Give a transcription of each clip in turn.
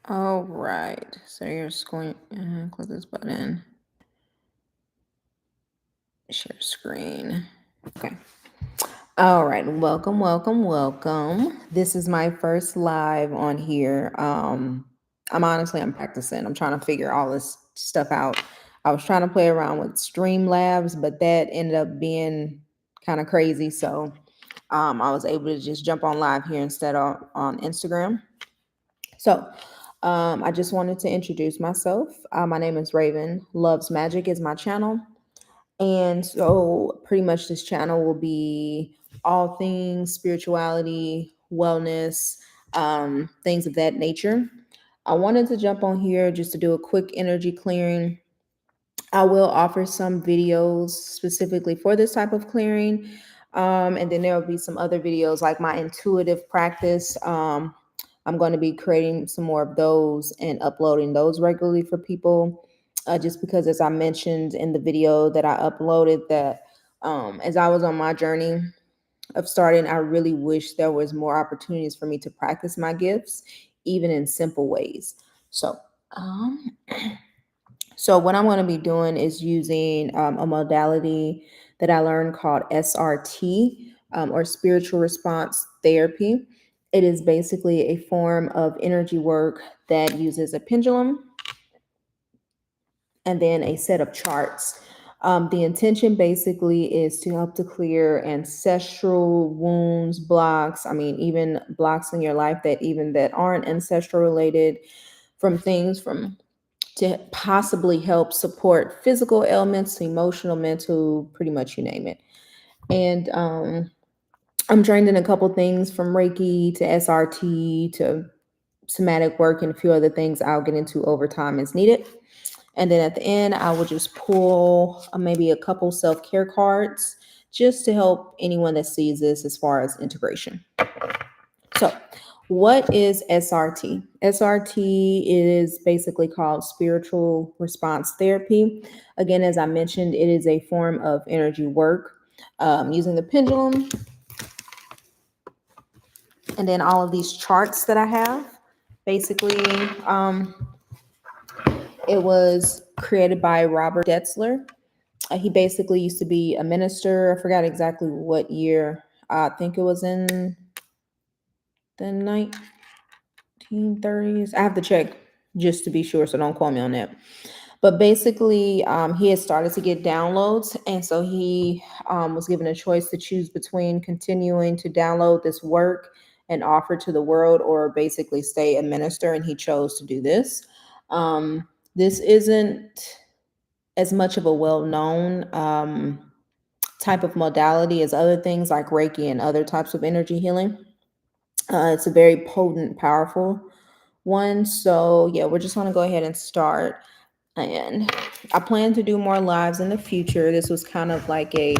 All right. So you're just going click this button, share screen. Okay. All right. Welcome, welcome, welcome. This is my first live on here. I'm practicing. I'm trying to figure all this stuff out. I was trying to play around with Streamlabs, but that ended up being kind of crazy. So I was able to just jump on live here instead of on Instagram. So I just wanted to introduce myself. My name is Raven. Loves Magic is my channel. And so, pretty much, this channel will be all things spirituality, wellness, things of that nature. I wanted to jump on here just to do a quick energy clearing. I will offer some videos specifically for this type of clearing. And then there will be some other videos like my intuitive practice. I'm going to be creating some more of those and uploading those regularly for people. Just because, as I mentioned in the video that I uploaded, that as I was on my journey of starting, I really wish there was more opportunities for me to practice my gifts, even in simple ways. So, um, so what I'm going to be doing is using a modality that I learned called SRT, or spiritual response therapy. It is basically a form of energy work that uses a pendulum and then a set of charts. The intention basically is to help to clear ancestral wounds, blocks. I mean, even blocks in your life that aren't ancestral related, from things from to possibly help support physical ailments, emotional, mental, pretty much you name it. And I'm trained in a couple things from Reiki to SRT to somatic work and a few other things I'll get into over time as needed. And then at the end, I will just pull maybe a couple self care cards just to help anyone that sees this as far as integration. So, what is SRT? SRT is basically called spiritual response therapy. Again, as I mentioned, it is a form of energy work using the pendulum and then all of these charts that I have. Basically, it was created by Robert Detzler. He basically used to be a minister. I forgot exactly what year. I think it was in the 1930s. I have to check just to be sure, so don't quote me on that. But basically, he had started to get downloads, and so he was given a choice to choose between continuing to download this work and offer to the world, or basically stay a minister, and he chose to do this. This isn't as much of a well-known type of modality as other things like Reiki and other types of energy healing. It's a very potent, powerful one. So, yeah, we're just going to go ahead and start. And I plan to do more lives in the future. This was kind of like a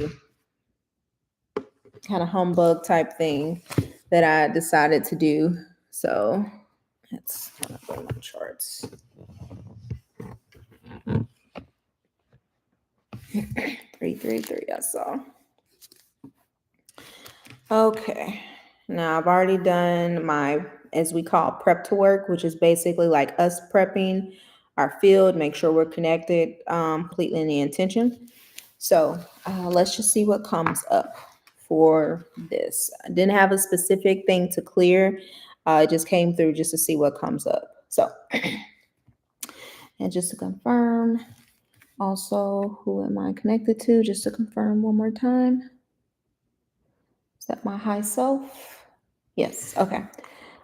kind of humbug type thing that I decided to do. So, let's kind of go to my charts. 333, I saw. Okay. Now I've already done my, as we call, prep to work, which is basically like us prepping our field, make sure we're connected completely in the intention. So let's just see what comes up for this. I didn't have a specific thing to clear. It just came through just to see what comes up. So, and just to confirm, also, who am I connected to? Just to confirm one more time. Is that my high self? Yes. Okay.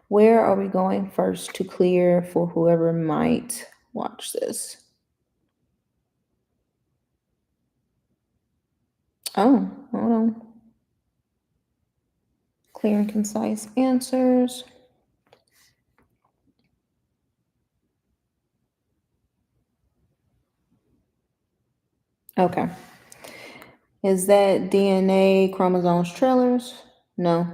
Where are we going first to clear for whoever might watch this? Oh, hold on. Clear and concise answers. Okay. Is that DNA chromosomes trailers? No.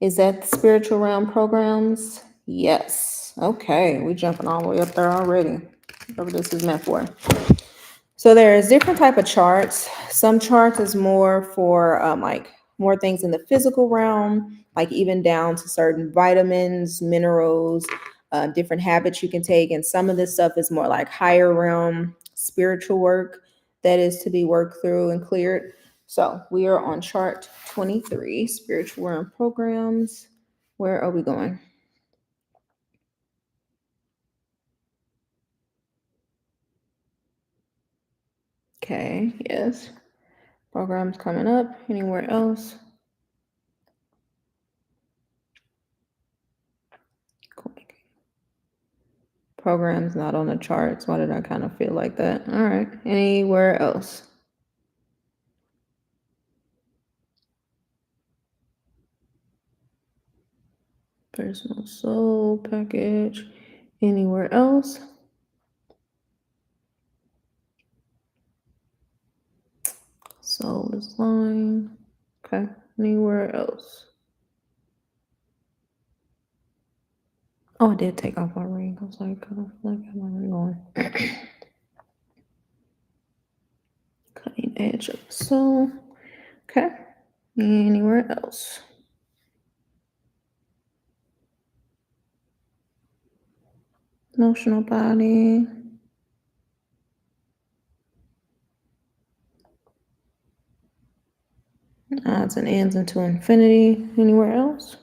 Is that the spiritual realm programs? Yes. Okay. We're jumping all the way up there already. Whatever this is meant for. So there's different type of charts. Some charts is more for like more things in the physical realm, like even down to certain vitamins, minerals, different habits you can take. And some of this stuff is more like higher realm spiritual work that is to be worked through and cleared. So we are on chart 23, spiritual realm programs. Where are we going? Okay, yes. Programs coming up. Anywhere else? Cool. Programs not on the charts. Why did I kind of feel like that? All right. Anywhere else? Personal soul package. Anywhere else? Soul is line. Okay. Anywhere else? Oh, I did take off my ring. I was like, I don't feel like I have my ring on. Cutting edge of the soul. Okay. Anywhere else? Emotional body. Odds and ends into infinity. Anywhere else?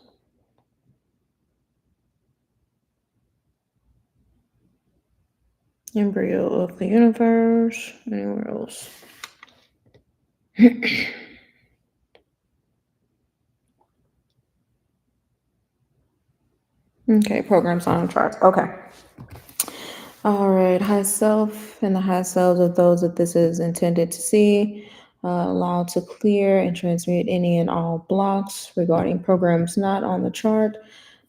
Embryo of the universe. Anywhere else? Okay, programs on charts. Okay. All right, high self and the high selves of those that this is intended to see. Allow to clear and transmute any and all blocks regarding programs not on the chart.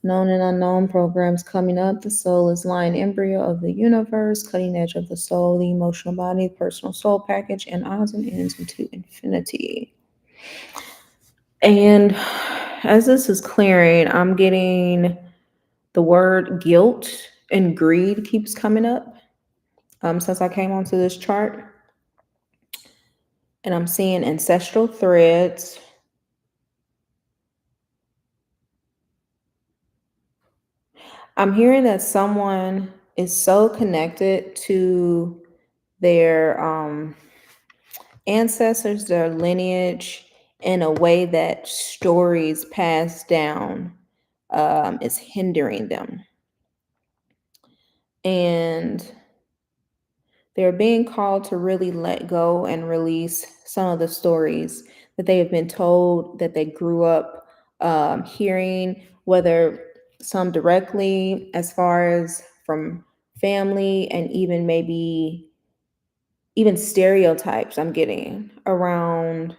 Known and unknown programs coming up. The soul is line embryo of the universe, cutting edge of the soul, the emotional body, personal soul package, and odds and ends into infinity. And as this is clearing, I'm getting the word guilt and greed keeps coming up since I came onto this chart. And I'm seeing ancestral threads. I'm hearing that someone is so connected to their ancestors, their lineage, in a way that stories passed down is hindering them. And they're being called to really let go and release some of the stories that they have been told, that they grew up hearing, whether some directly as far as from family, and even maybe even stereotypes I'm getting around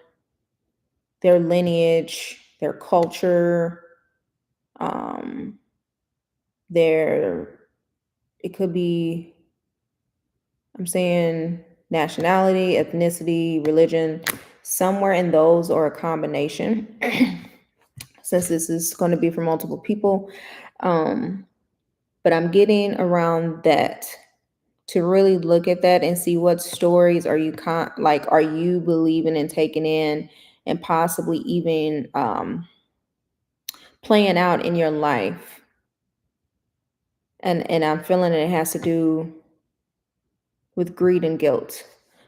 their lineage, their culture, um, their, it could be, I'm saying nationality, ethnicity, religion, somewhere in those or a combination, since this is going to be for multiple people. But I'm getting around that to really look at that and see what stories are you are you believing and taking in, and possibly even playing out in your life. And I'm feeling it has to do with greed and guilt.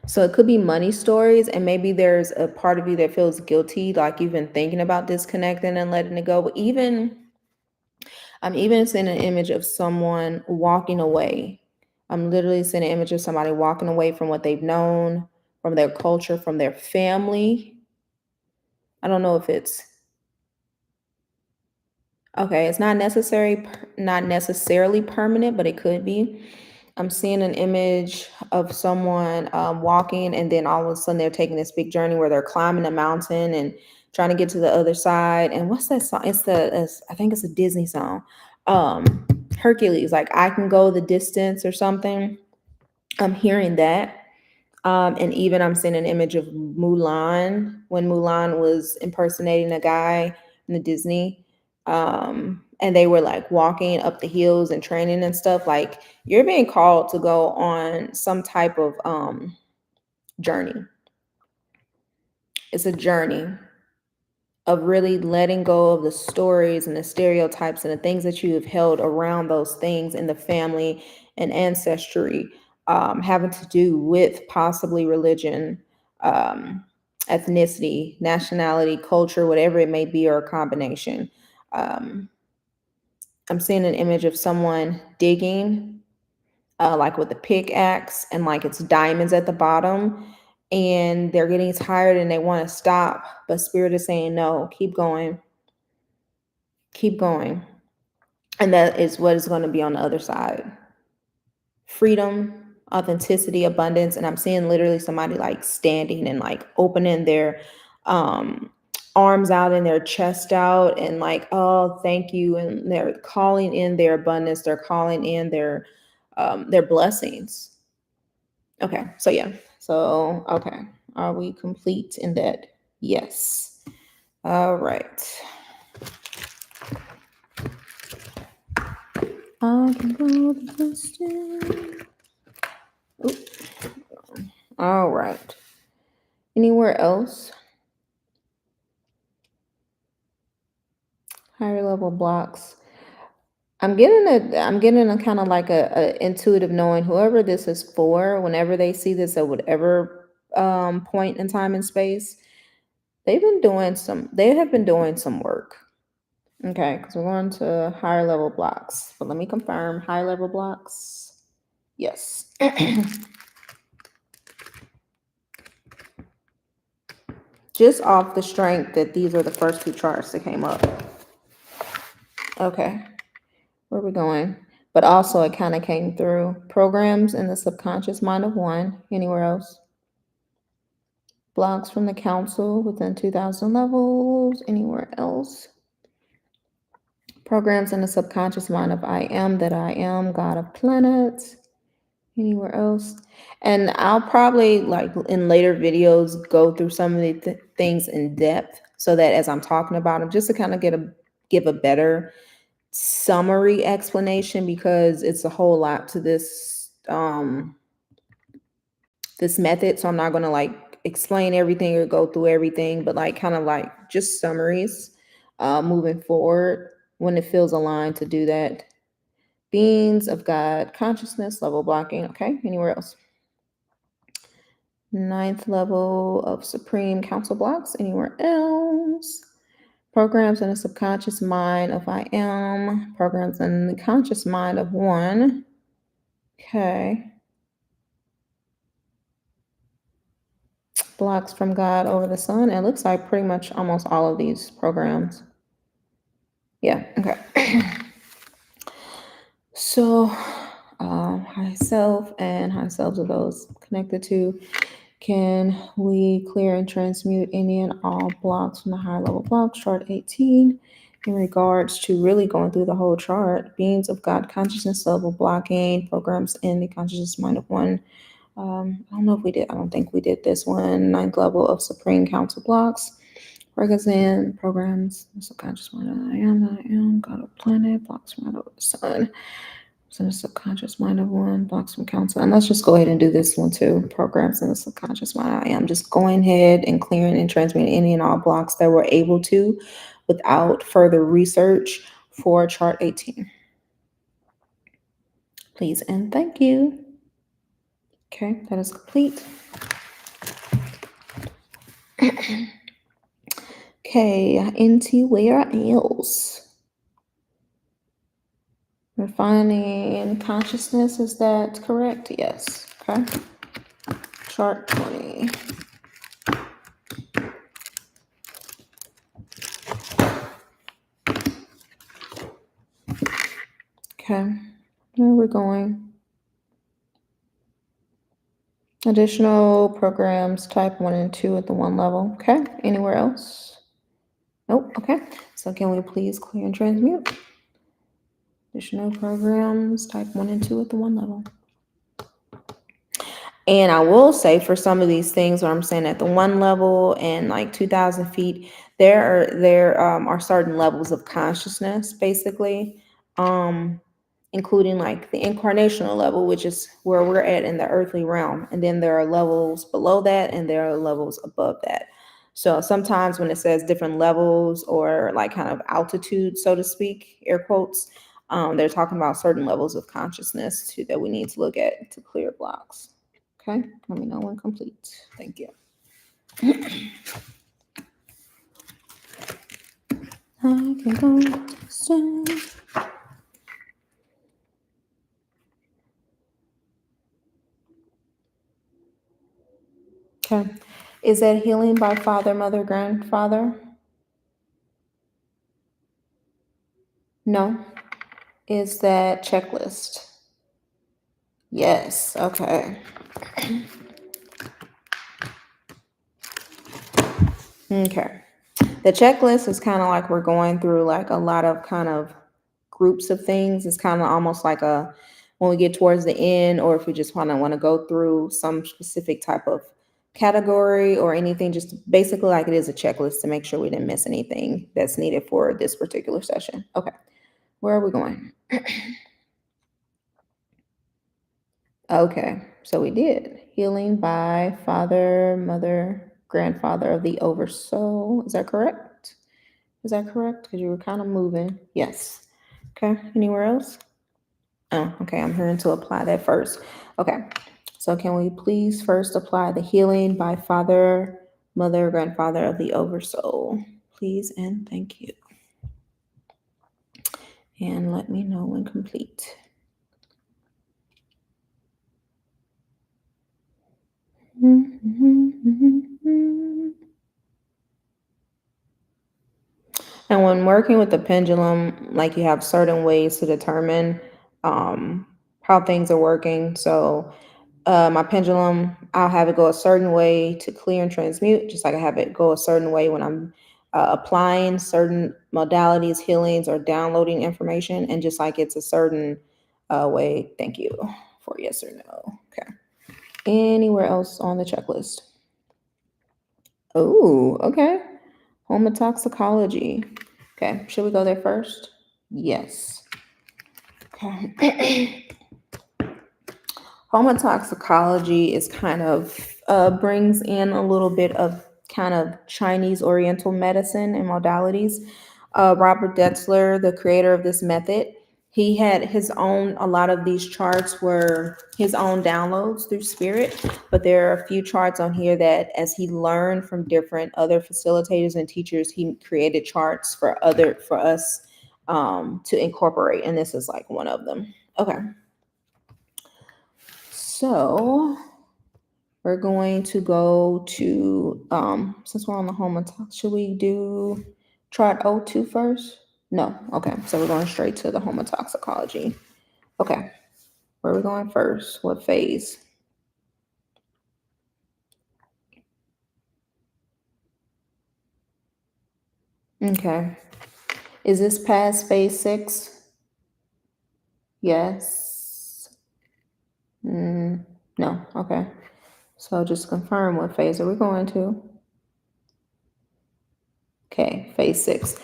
So it could be money stories, and maybe there's a part of you that feels guilty, like you've been thinking about disconnecting and letting it go. But I'm even seeing an image of someone walking away. I'm literally seeing an image of somebody walking away from what they've known, from their culture, from their family. I don't know if it's okay. It's not necessarily permanent, but it could be. I'm seeing an image of someone walking, and then all of a sudden they're taking this big journey where they're climbing a mountain and trying to get to the other side. And what's that song? I think it's a Disney song. Hercules, like I can go the distance or something. I'm hearing that. And even I'm seeing an image of Mulan when Mulan was impersonating a guy in the Disney. And they were like walking up the hills and training and stuff. Like you're being called to go on some type of journey. It's a journey. of really letting go of the stories and the stereotypes and the things that you have held around those things in the family and ancestry, having to do with possibly religion, ethnicity, nationality, culture, whatever it may be, or a combination. Um, I'm seeing an image of someone digging, like with a pickaxe, and like it's diamonds at the bottom, and they're getting tired and they want to stop, but spirit is saying, no, keep going, keep going. And that is what is going to be on the other side: freedom, authenticity, abundance. And I'm seeing literally somebody like standing and like opening their um arms out and their chest out and like, oh, thank you. And they're calling in their abundance, they're calling in their blessings. Okay, so yeah. So okay. Are we complete in that? Yes. All right. I can go the distance. All right. Anywhere else? Higher level blocks. I'm getting a kind of like a intuitive knowing whoever this is for, whenever they see this at whatever point in time and space, they have been doing some work. Okay, because we're going to higher level blocks. But let me confirm higher level blocks. Yes. Just off the strength that these are the first two charts that came up. Okay. Where are we going? But also, it kind of came through programs in the subconscious mind of one. Anywhere else? Blocks from the council within 2000 levels. Anywhere else? Programs in the subconscious mind of I am that I am, God of planets. Anywhere else? And I'll probably, like in later videos, go through some of the things in depth so that as I'm talking about them, just to kind of give a better summary explanation, because it's a whole lot to this method. So I'm not going to like explain everything or go through everything, but like kind of like just summaries moving forward when it feels aligned to do that. Beings of God, consciousness, level blocking. Okay, anywhere else? Ninth level of Supreme Council blocks. Anywhere else? Programs in the subconscious mind of I am. Programs in the conscious mind of one. Okay. Blocks from God over the sun. It looks like pretty much almost all of these programs. Yeah, okay. So, high self and high selves are those connected to. Can we clear and transmute any and all blocks from the higher level blocks, chart 18, in regards to really going through the whole chart? Beings of God consciousness level blocking, programs in the consciousness mind of one. I don't know if we did. I don't think we did this one. Ninth level of Supreme Council blocks. Programs in programs, subconscious mind. I am, God of planet, blocks from out of the sun. In the subconscious mind of one, blocks from council. And let's just go ahead and do this one too. Programs in the subconscious mind. I am just going ahead and clearing and transmitting any and all blocks that we're able to without further research for chart 18. Please and thank you. Okay, that is complete. Okay, into where else? Refining consciousness, is that correct? Yes. Okay. Chart 20. Okay, where are we going? Additional programs, type 1 and 2 at the 1 level. Okay, anywhere else? Nope, okay. So can we please clear and transmute? Additional programs, type 1 and 2 at the 1 level. And I will say for some of these things where I'm saying at the 1 level and like 2,000 feet, there are certain levels of consciousness, basically, including like the incarnational level, which is where we're at in the earthly realm. And then there are levels below that, and there are levels above that. So sometimes when it says different levels or like kind of altitude, so to speak, air quotes, they're talking about certain levels of consciousness too that we need to look at to clear blocks. Okay, let me know when complete. Thank you. I can go soon. Okay. Is that healing by father, mother, grandfather? No. Is that checklist? Yes. Okay. Okay. The checklist is kind of like we're going through like a lot of kind of groups of things. It's kind of almost like a when we get towards the end, or if we just want to go through some specific type of category or anything, just basically like it is a checklist to make sure we didn't miss anything that's needed for this particular session. Okay, where are we going? Okay, so we did healing by father, mother, grandfather of the oversoul. Is that correct? Is that correct? Because you were kind of moving. Yes. Okay. Anywhere else? Oh, okay. I'm hearing to apply that first. Okay. So can we please first apply the healing by father, mother, grandfather of the oversoul? Please and thank you. And let me know when complete. And when working with the pendulum, like you have certain ways to determine how things are working. So my pendulum, I'll have it go a certain way to clear and transmute, just like I have it go a certain way when I'm applying certain modalities, healings, or downloading information, and just like it's a certain way. Thank you for yes or no. Okay. Anywhere else on the checklist? Oh, okay. Homotoxicology. Okay, should we go there first? Yes. Okay. Homotoxicology is kind of brings in a little bit of kind of Chinese Oriental medicine and modalities. Robert Detzler, the creator of this method, he had his own, a lot of these charts were his own downloads through spirit, but there are a few charts on here that as he learned from different other facilitators and teachers, he created charts for us to incorporate, and this is like one of them. Okay. So we're going to go to, since we're on the home talk, should we do chart O2 first? No. Okay. So we're going straight to the homotoxicology. Okay. Where are we going first? What phase? Okay. Is this past phase 6? Yes. No. Okay. So just confirm what phase are we going to? Okay, phase 6.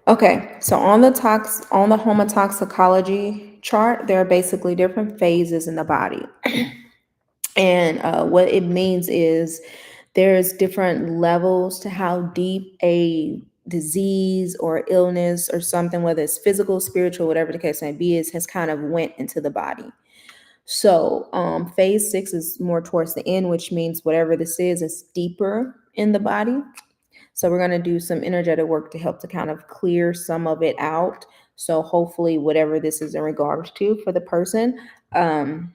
Okay, so on the homotoxicology chart, there are basically different phases in the body. And what it means is there's different levels to how deep a disease or illness or something, whether it's physical, spiritual, whatever the case may be, has kind of went into the body. So phase 6 is more towards the end, which means whatever this is deeper in the body. So we're going to do some energetic work to help to kind of clear some of it out. So hopefully whatever this is in regards to for the person, I'm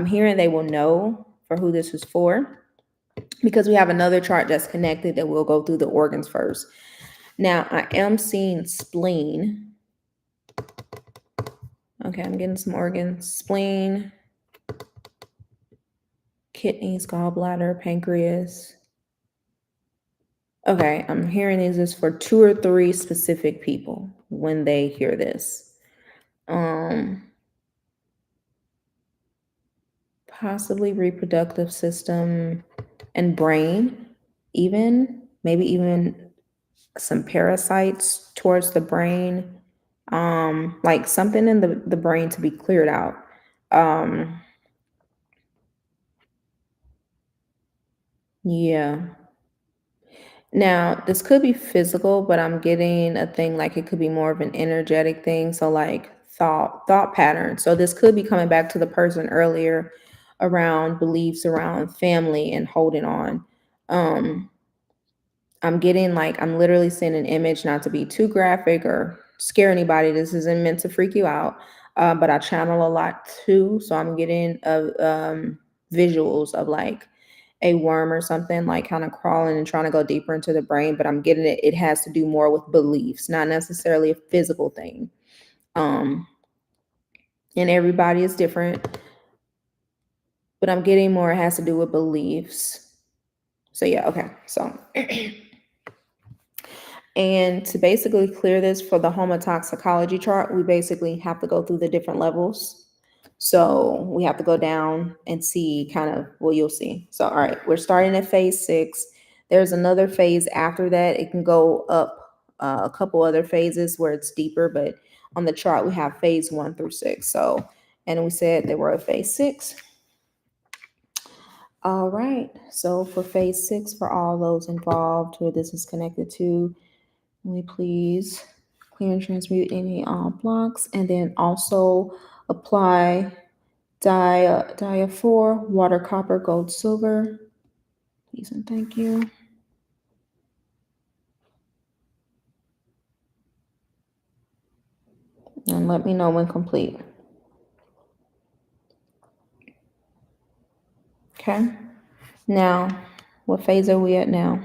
hearing they will know for who this is for, because we have another chart that's connected that we'll go through the organs first. Now I am seeing spleen. Okay, I'm getting some organs. Spleen, kidneys, gallbladder, pancreas. Okay, I'm hearing these is for 2 or 3 specific people when they hear this. Possibly reproductive system and brain, even maybe even some parasites towards the brain, like something in the brain to be cleared out. Yeah. Now, this could be physical, but I'm getting a thing like it could be more of an energetic thing. So like thought patterns. So this could be coming back to the person earlier around beliefs around family and holding on. Um, I'm getting like I'm literally seeing an image, not to be too graphic or scare anybody. This isn't meant to freak you out, but I channel a lot too, so I'm getting visuals of like a worm or something like kind of crawling and trying to go deeper into the brain. But I'm getting it. It has to do more with beliefs, not necessarily a physical thing. Um, and everybody is different, but I'm getting more. It has to do with beliefs. So yeah, okay. So And to basically clear this for the homotoxicology chart, we basically have to go through the different levels. So we have to go down and see kind of, well, you'll see. So, all right, we're starting at phase 6. There's another phase after that. It can go up a couple other phases where it's deeper, but on the chart, we have phase 1 through 6. So, and we said they were at phase 6. All right. So for phase 6, for all those involved who this is connected to, we please clear and transmute any blocks, and then also apply dia 4, water, copper, gold, silver. Please and thank you. And let me know when complete. Okay. Now, what phase are we at now?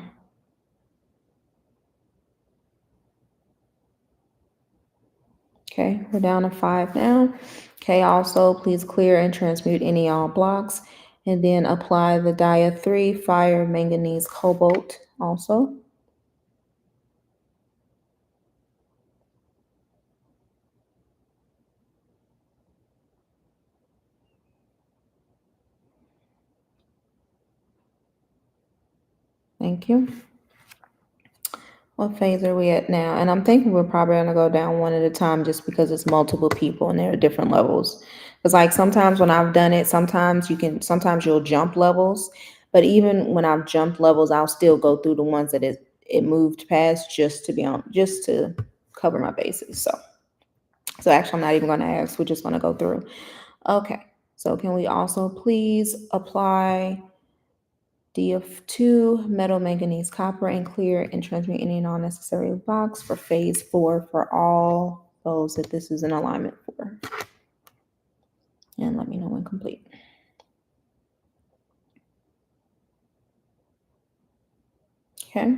Okay, we're down to 5 now. Okay, also please clear and transmute any all blocks, and then apply the dia 3, fire, manganese, cobalt also. Thank you. What phase are we at now? And I'm thinking we're probably gonna go down one at a time just because it's multiple people and there are different levels. It's like sometimes when I've done it, sometimes you'll jump levels, but even when I've jumped levels, I'll still go through the ones that it moved past just to cover my bases. So actually I'm not even gonna ask, we're just gonna go through. Okay. So can we also please apply DF2, metal, manganese, copper, and clear, and transmute any non-necessary blocks for phase 4 for all those that this is in alignment for. And let me know when complete. Okay.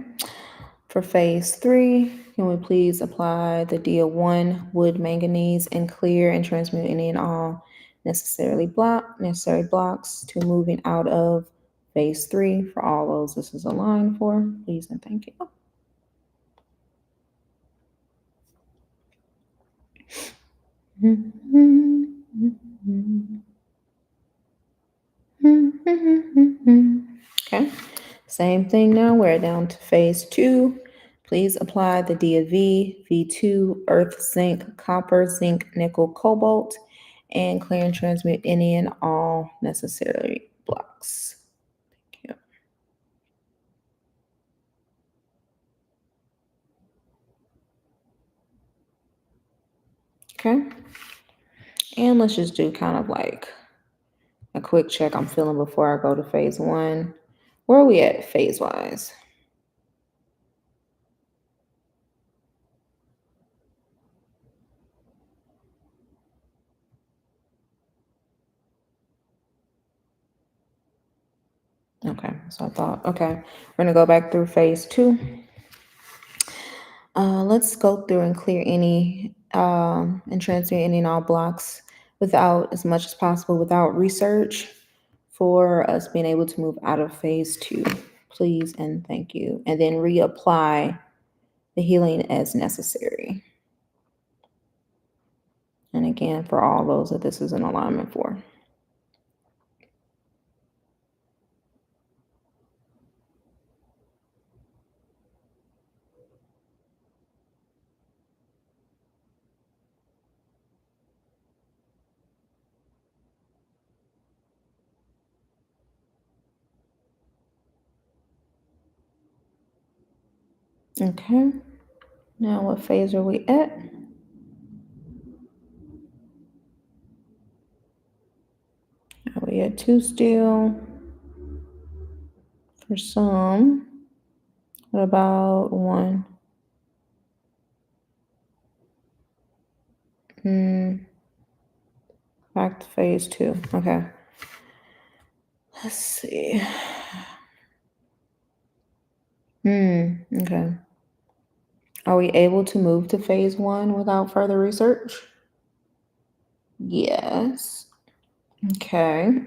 For phase 3, can we please apply the DA1, wood, manganese, and clear, and transmute any and all necessary blocks to moving out of phase 3 for all those this is aligned for. Please and thank you. Okay, same thing now. We're down to phase 2. Please apply the DV, V2, earth, zinc, copper, zinc, nickel, cobalt, and clear and transmute any and all necessary blocks. Thank you. Okay, and let's just do kind of like a quick check I'm feeling before I go to phase 1. Where are we at phase wise? Okay, so I thought, okay, we're gonna go back through phase 2. Let's go through and clear any and transmute any and all blocks without as much as possible without research for us being able to move out of phase 2. Please and thank you. And then reapply the healing as necessary. And again, for all those that this is an alignment for. Okay. Now what phase are we at? Are we at 2 still? For some. What about 1? Back to phase 2. Okay. Let's see. Okay. Are we able to move to phase 1 without further research? Yes. Okay.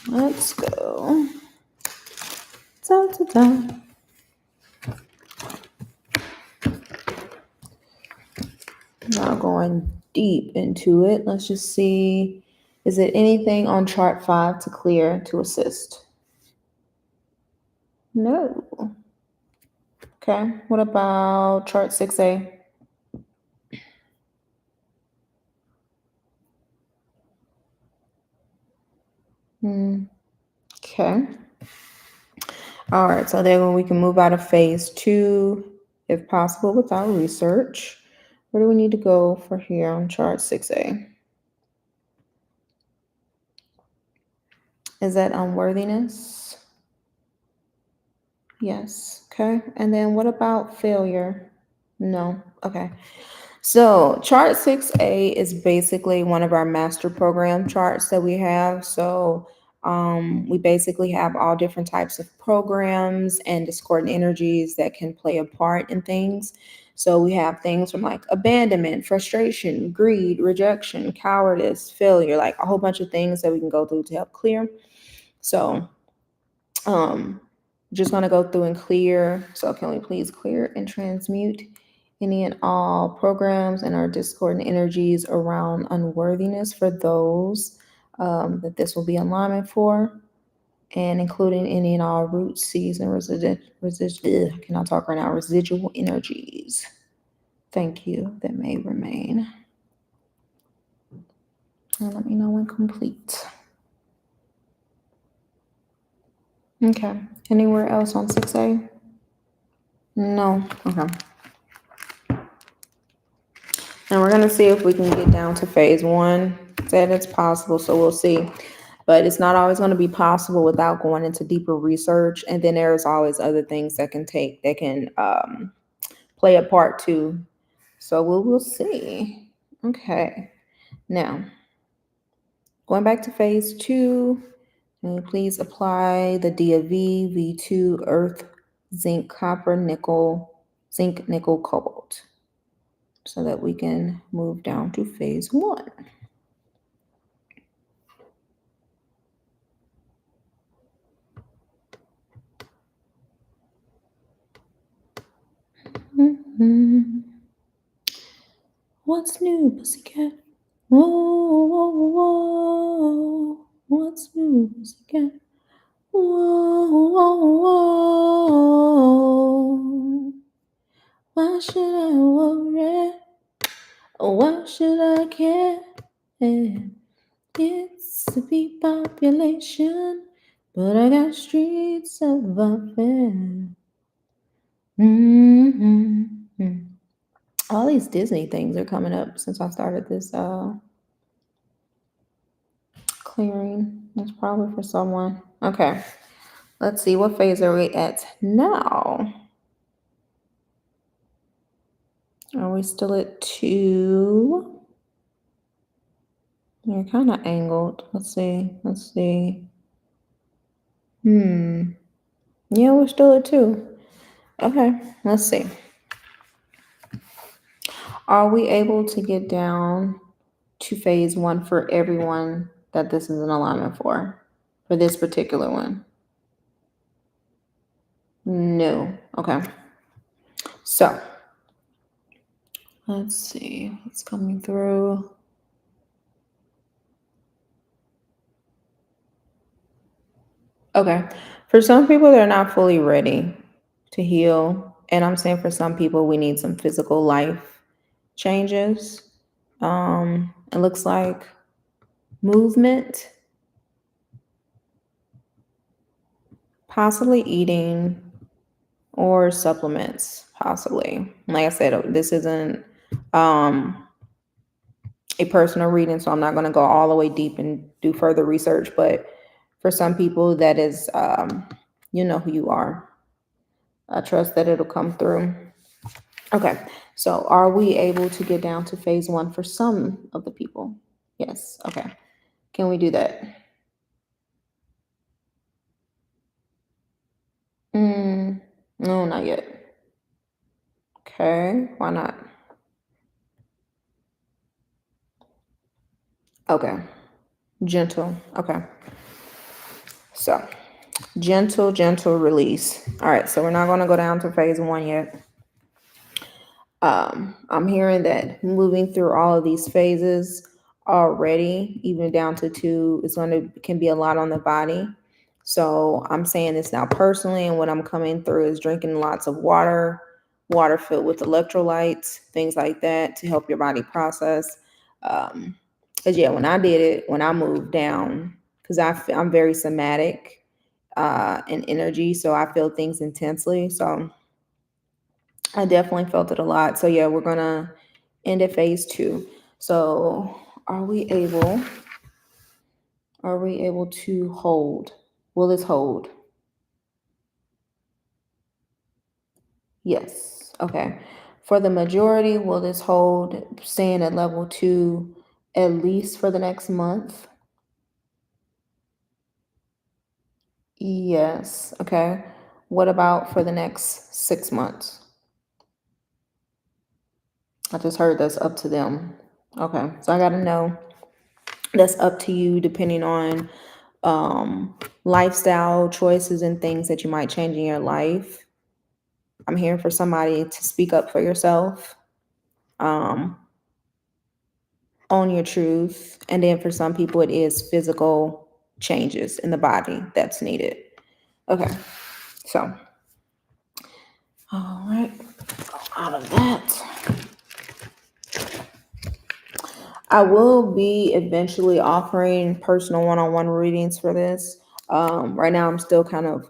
Let's go. Ta, ta, ta. Now going deep into it. Let's just see. Is it anything on chart 5 to clear to assist? No. Okay. What about chart 6A? Okay. All right. So then we can move out of phase 2, if possible, without research. Where do we need to go for here on chart 6A? Is that unworthiness? Yes. Okay. And then what about failure? No. Okay. So chart 6A is basically one of our master program charts that we have. So we basically have all different types of programs and discordant energies that can play a part in things. So we have things from like abandonment, frustration, greed, rejection, cowardice, failure, like a whole bunch of things that we can go through to help clear. So um, just gonna go through and clear. So can we please clear and transmute any and all programs and our discordant energies around unworthiness for those that this will be alignment for, and including any and all root seeds and I cannot talk right now, residual energies. Thank you, that may remain. And let me know when complete. Okay. Anywhere else on 6A? No. Okay. And we're going to see if we can get down to phase 1. Said it's possible, so we'll see. But it's not always going to be possible without going into deeper research. And then there's always other things that can play a part too. So we'll see. Okay. Now, going back to phase 2, can you please apply the D of V2, earth, zinc, copper, nickel, zinc, nickel, cobalt, so that we can move down to phase 1. What's new, pussycat? Whoa, whoa, whoa. What's new, pussycat? Whoa, whoa, whoa. Why should I worry? Why should I care? It's a big population, but I got streets of affair. All these Disney things are coming up since I started this clearing. That's probably for someone. Okay. Let's see. What phase are we at now? Are we still at 2? You're kind of angled. Let's see. Yeah, we're still at 2. Okay. Let's see. Are we able to get down to phase 1 for everyone that this is an alignment for this particular one? No. Okay. So let's see what's coming through. Okay. For some people, they're not fully ready to heal. And I'm saying for some people, we need some physical life changes. It looks like movement, possibly eating or supplements, possibly. Like I said, this isn't um, a personal reading, so I'm not going to go all the way deep and do further research. But for some people, that is, you know who you are. I trust that it'll come through. Okay, so are we able to get down to phase one for some of the people? Yes, okay. Can we do that? No, not yet. Okay, why not? Okay, gentle. Okay, so gentle release. All right, so we're not going to go down to phase one yet. I'm hearing that moving through all of these phases already, even down to two, is going to can be a lot on the body. So I'm saying this now personally, and what I'm coming through is drinking lots of water, water filled with electrolytes, things like that to help your body process. Because yeah, when I did it, when I moved down, because I'm very somatic in energy, so I feel things intensely. So I definitely felt it a lot. So yeah, we're gonna end at phase two. So are we able to hold? Will this hold? Yes. Okay. For the majority, will this hold staying at level two at least for the next month? Yes. Okay. What about for the next 6 months? I just heard that's up to them. Okay. So I gotta know. That's up to you depending on lifestyle choices and things that you might change in your life. I'm here for somebody to speak up for yourself, um, own your truth. And then for some people, it is physical changes in the body that's needed. Okay, so, all right, out of that. I will be eventually offering personal one-on-one readings for this. Right now, I'm still kind of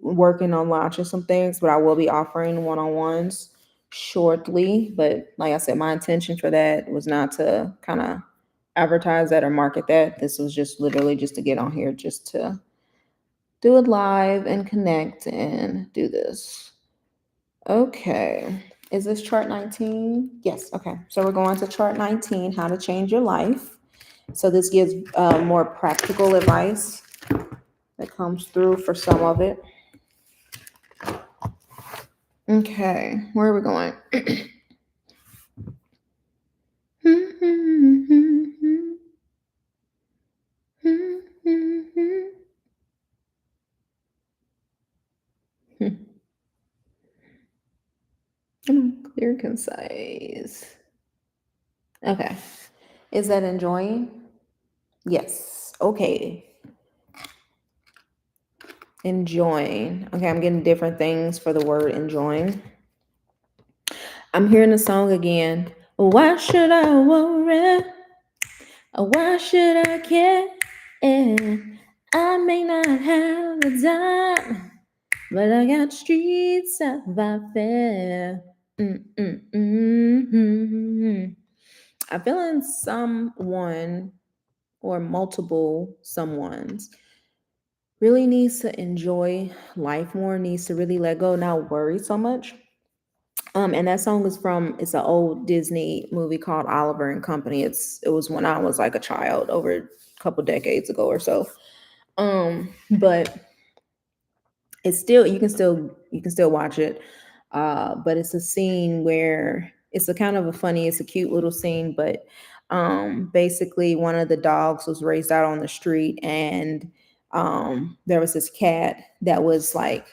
working on launching some things, but I will be offering one-on-ones shortly. But like I said, my intention for that was not to kind of advertise that or market that. This was just literally just to get on here, just to do it live and connect and do this. Okay. Is this chart 19? Yes. Okay. So we're going to chart 19, how to change your life. So this gives more practical advice that comes through for some of it. Okay. Where are we going? Clear, concise. Okay. Is that enjoying? Yes. Okay. Enjoying. Okay, I'm getting different things for the word enjoying. I'm hearing the song again. Why should I worry? Why should I care? I may not have a dime, but I got streets of fair. I'm feeling someone or multiple someones really needs to enjoy life more, needs to really let go, not worry so much. And that song is from it's an old Disney movie called Oliver and Company. It was when I was like a child over a couple decades ago or so. But it's still you can still watch it. But it's a scene where it's a kind of a funny, it's a cute little scene, but basically one of the dogs was raised out on the street and there was this cat that was like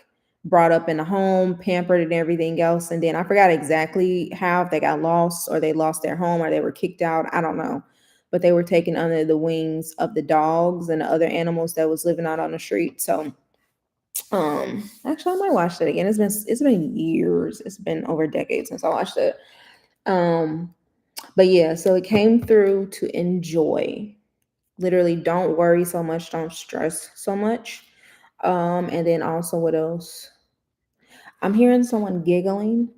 brought up in the home, pampered and everything else. And then I forgot exactly how, if they got lost or they lost their home or they were kicked out. I don't know. But they were taken under the wings of the dogs and the other animals that was living out on the street. So actually I might watch that again. It's been years. It's been over a decade since I watched it. Um but yeah, so it came through to enjoy. Literally don't worry so much, don't stress so much. And then also what else? I'm hearing someone giggling.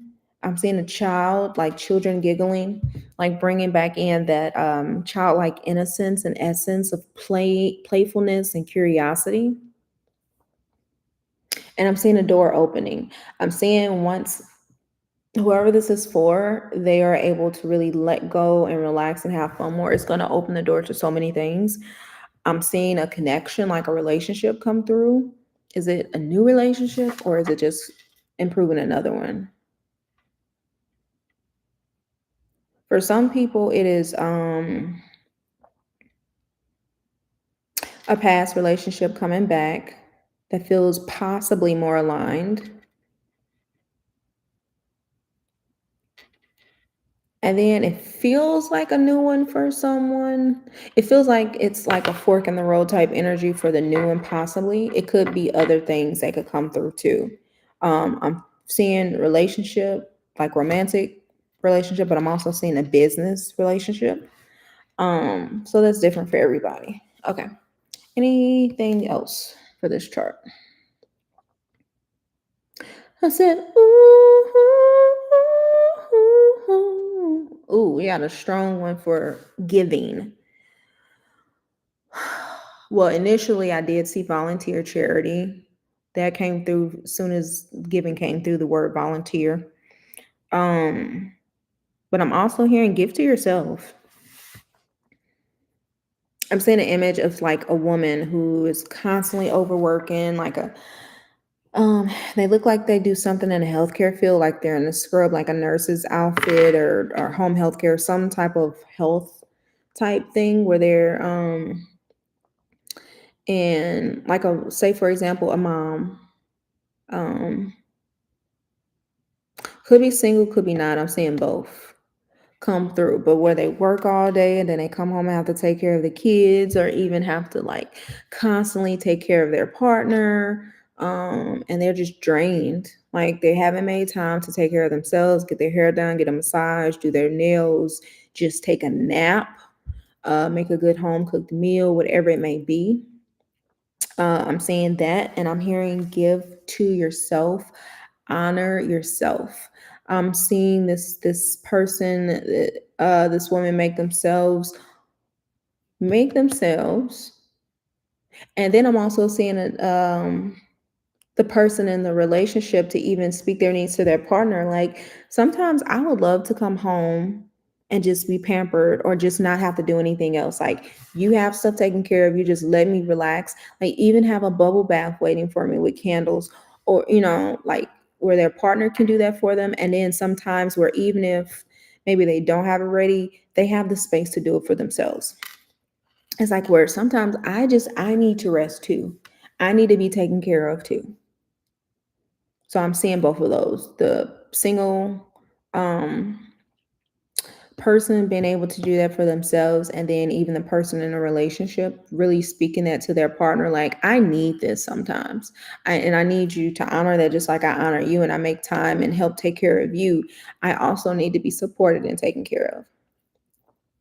I'm seeing a child, like children giggling, like bringing back in that childlike innocence and essence of playfulness and curiosity. And I'm seeing a door opening. I'm seeing once whoever this is for, they are able to really let go and relax and have fun more. It's going to open the door to so many things. I'm seeing a connection, like a relationship come through. Is it a new relationship or is it just improving another one? For some people, it is a past relationship coming back that feels possibly more aligned. And then it feels like a new one for someone. It feels like it's like a fork in the road type energy for the new one, possibly. It could be other things that could come through too. I'm seeing relationship, like romantic relationship, but I'm also seeing a business relationship. So that's different for everybody. Okay. Anything else for this chart? I said, ooh, ooh, ooh, ooh. We got a strong one for giving. Well, initially, I did see volunteer charity. That came through as soon as giving came through the word volunteer. Um, but I'm also hearing give to yourself. I'm seeing an image of like a woman who is constantly overworking, like a they look like they do something in the healthcare field, like they're in a scrub, like a nurse's outfit or home healthcare, some type of health type thing where they're in like a say for example, a mom. Um could be single, could be not. I'm seeing both come through, but where they work all day and then they come home and have to take care of the kids or even have to like constantly take care of their partner. And they're just drained. Like they haven't made time to take care of themselves, get their hair done, get a massage, do their nails, just take a nap, make a good home cooked meal, whatever it may be. I'm saying that, and I'm hearing give to yourself, honor yourself. I'm seeing this person, this woman make themselves, and then I'm also seeing the person in the relationship to even speak their needs to their partner. Like sometimes I would love to come home and just be pampered or just not have to do anything else. Like you have stuff taken care of, you just let me relax. Like even have a bubble bath waiting for me with candles or like where their partner can do that for them. And then sometimes where even if maybe they don't have it ready, they have the space to do it for themselves. It's like where sometimes I need to rest too. I need to be taken care of too. So I'm seeing both of those. The single um person being able to do that for themselves, and then even the person in a relationship really speaking that to their partner, like I need this sometimes. And I need you to honor that just like I honor you and I make time and help take care of you. I also need to be supported and taken care of.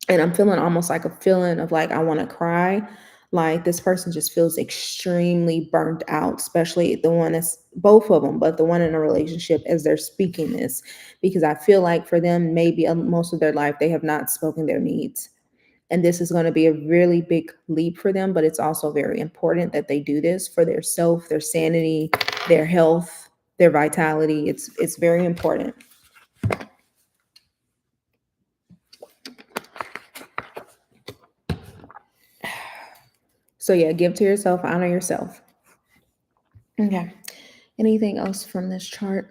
And I'm feeling almost like a feeling of like I want to cry. Like this person just feels extremely burnt out, especially the one that's both of them, but the one in a relationship as they're speaking this, because I feel like for them, maybe most of their life, they have not spoken their needs. And this is going to be a really big leap for them, but it's also very important that they do this for their self, their sanity, their health, their vitality. It's very important. So yeah, give to yourself, honor yourself. Okay. Anything else from this chart?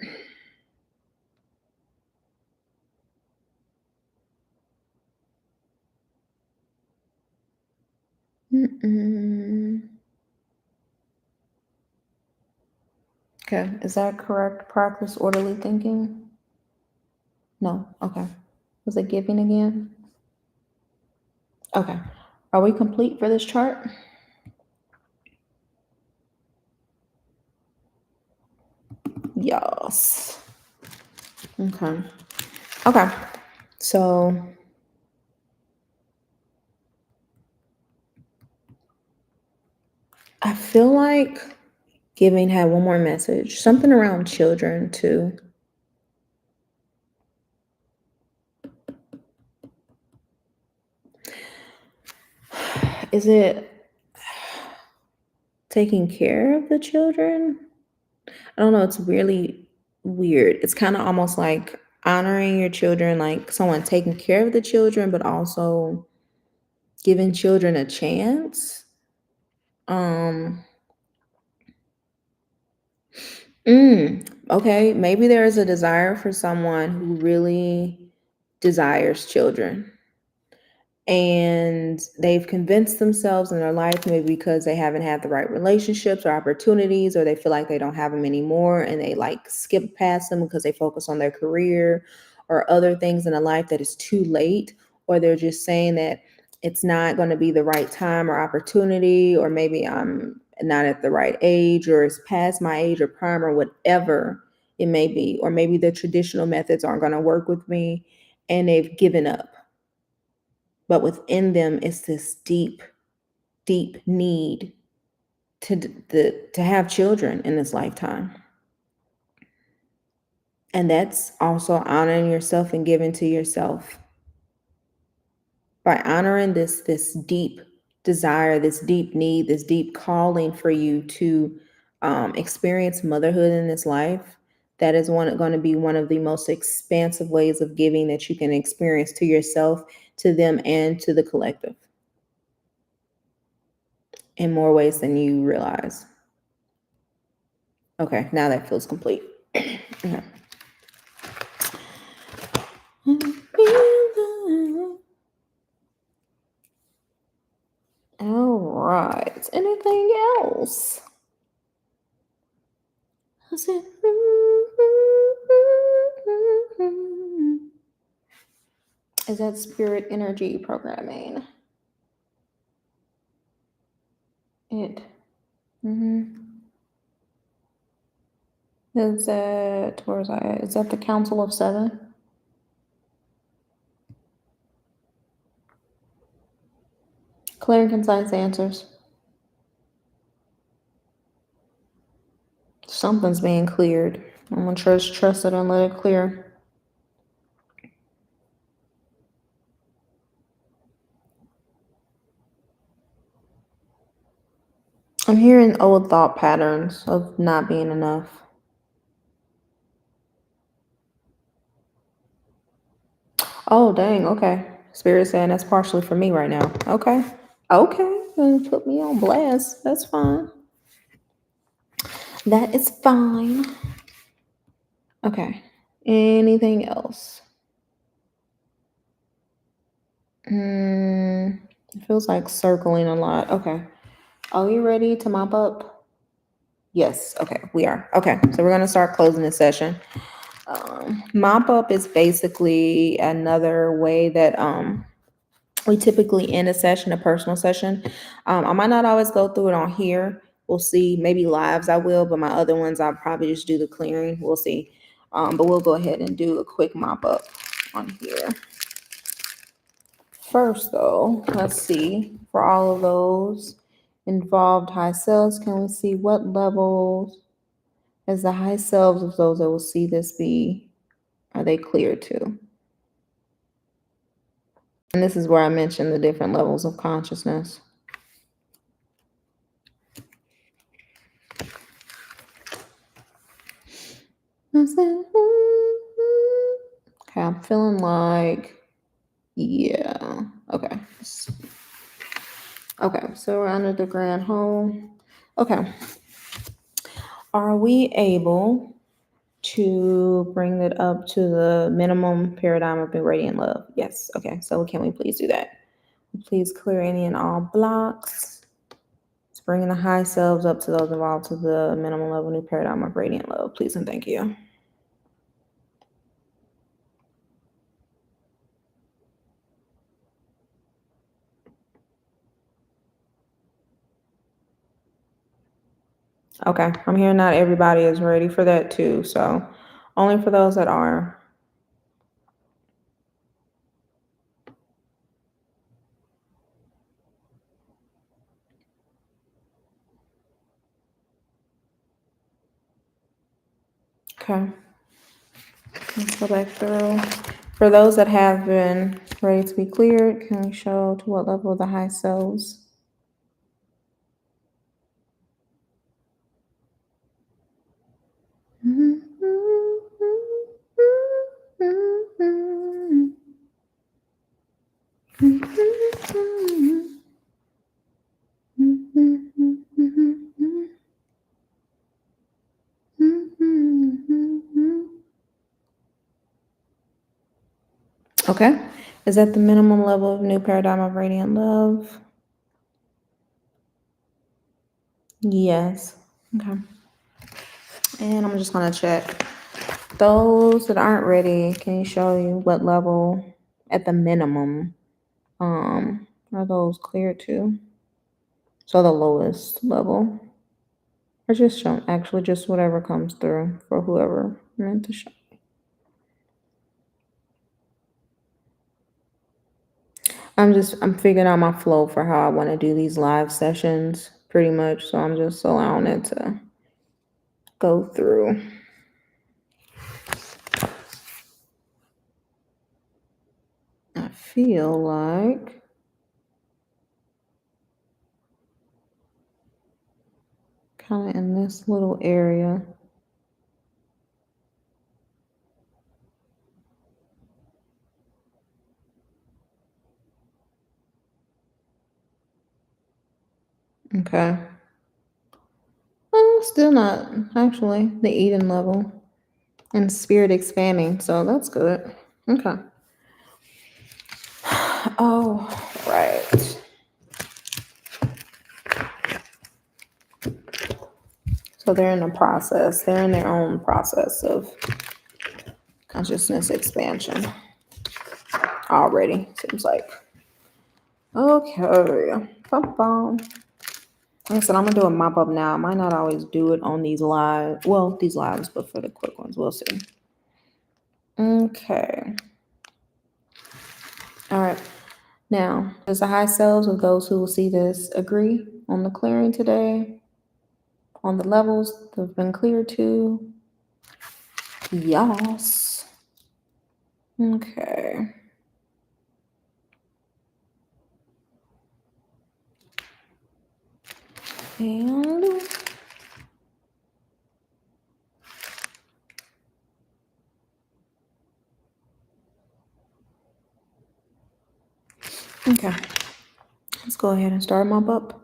Mm-mm. Okay, is that correct? Practice orderly thinking? No. Okay. Was it giving again? Okay. Are we complete for this chart? Yes. Okay. Okay. So I feel like Giving had one more message. Something around children too. Is it taking care of the children? I don't know. It's really weird. It's kind of almost like honoring your children, like someone taking care of the children, but also giving children a chance. Um, okay, maybe there is a desire for someone who really desires children, and they've convinced themselves in their life, maybe because they haven't had the right relationships or opportunities, or they feel like they don't have them anymore, and they like skip past them because they focus on their career or other things in a life that is too late, or they're just saying that it's not going to be the right time or opportunity, or maybe I'm not at the right age, or it's past my age or prime, or whatever it may be, or maybe the traditional methods aren't going to work with me, and they've given up. But within them is this deep, deep need to have children in this lifetime. And that's also honoring yourself and giving to yourself. By honoring this deep desire, this deep need, this deep calling for you to experience motherhood in this life, that is going to be one of the most expansive ways of giving that you can experience to yourself, to them, and to the collective in more ways than you realize. Okay, now that feels complete. Okay. All right. Anything else? Is it? Is that spirit energy programming? It. Is that, where is I? Is that the Council of Seven? Clear and concise answers. Something's being cleared. I'm gonna trust it and let it clear. I'm hearing old thought patterns of not being enough. Oh, dang. Okay. Spirit saying that's partially for me right now. Okay. Okay. Put me on blast. That's fine. That is fine. Okay. Anything else? It feels like circling a lot. Okay. Are we ready to mop up? Yes. Okay. We are. Okay. So we're going to start closing this session. Mop up is basically another way that we typically end a session, a personal session. I might not always go through it on here. We'll see. Maybe lives I will, but my other ones I'll probably just do the clearing. We'll see. But we'll go ahead and do a quick mop up on here. First, though, let's see. For all of those involved high selves, can we see what levels as the high selves of those that will see this be, are they clear to? And this is where I mentioned the different levels of consciousness. Okay, I'm feeling like, yeah. Okay. Okay, so we're under the grand hole. Okay. Are we able to bring it up to the minimum paradigm of radiant love? Yes. Okay, so can we please do that? Please clear any and all blocks. It's bringing the high selves up to those involved to the minimum level new paradigm of radiant love. Please and thank you. Okay, I'm hearing not everybody is ready for that too, so only for those that are. Okay. Let's go back through. For those that have been ready to be cleared, can we show to what level the high selves? Okay. Is that the minimum level of new paradigm of radiant love? Yes. Okay. And I'm just gonna check. Those that aren't ready, can you show you what level at the minimum are those cleared to? So the lowest level. Or just show actually just whatever comes through for whoever meant to show. I'm figuring out my flow for how I want to do these live sessions pretty much. So I'm just allowing it to go through. I feel like kind of in this little area. Okay. Still not actually the Eden level and spirit expanding. So that's good. Okay. Oh, right. So they're in a process. They're in their own process of consciousness expansion already, seems like. Okay. Bum-bum. Like I said, I'm gonna do a mop up now. I might not always do it on these live, well, these lives, but for the quick ones, we'll see. Okay. All right. Now, does the high selves of those who will see this agree on the clearing today? On the levels that have been cleared to? Yes. Okay. And okay. Let's go ahead and start mop up.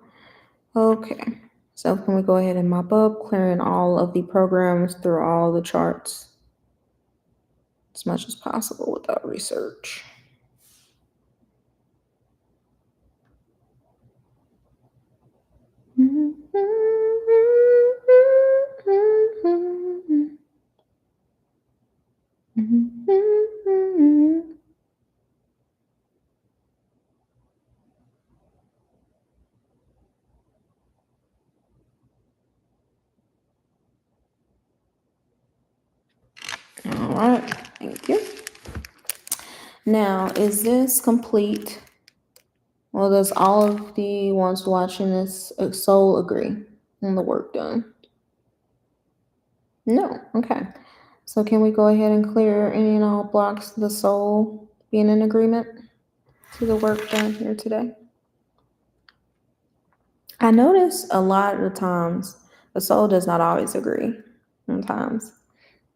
Okay. So can we go ahead and mop up, clearing all of the programs through all the charts as much as possible without research. All right, thank you. Now, is this complete? Well, does all of the ones watching this soul agree on the work done? No. Okay. So can we go ahead and clear any and all blocks to the soul being in agreement to the work done here today? I notice a lot of the times the soul does not always agree. Sometimes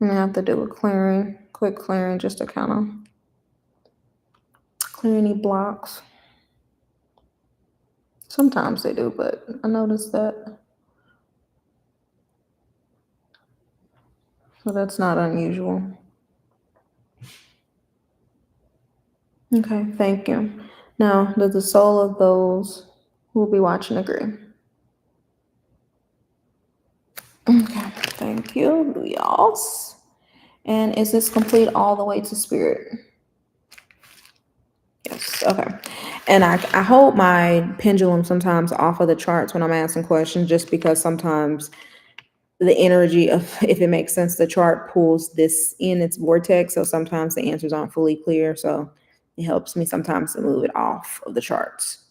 and I have to do a clearing, quick clearing, just to kind of clear any blocks. Sometimes they do, but I notice that. So that's not unusual. Okay, thank you. Now, does the soul of those who will be watching agree? Okay, thank you, Luyos. And is this complete all the way to spirit? Yes, okay. And I hold my pendulum sometimes off of the charts when I'm asking questions, just because sometimes the energy of, if it makes sense, the chart pulls this in its vortex. So sometimes the answers aren't fully clear. So it helps me sometimes to move it off of the charts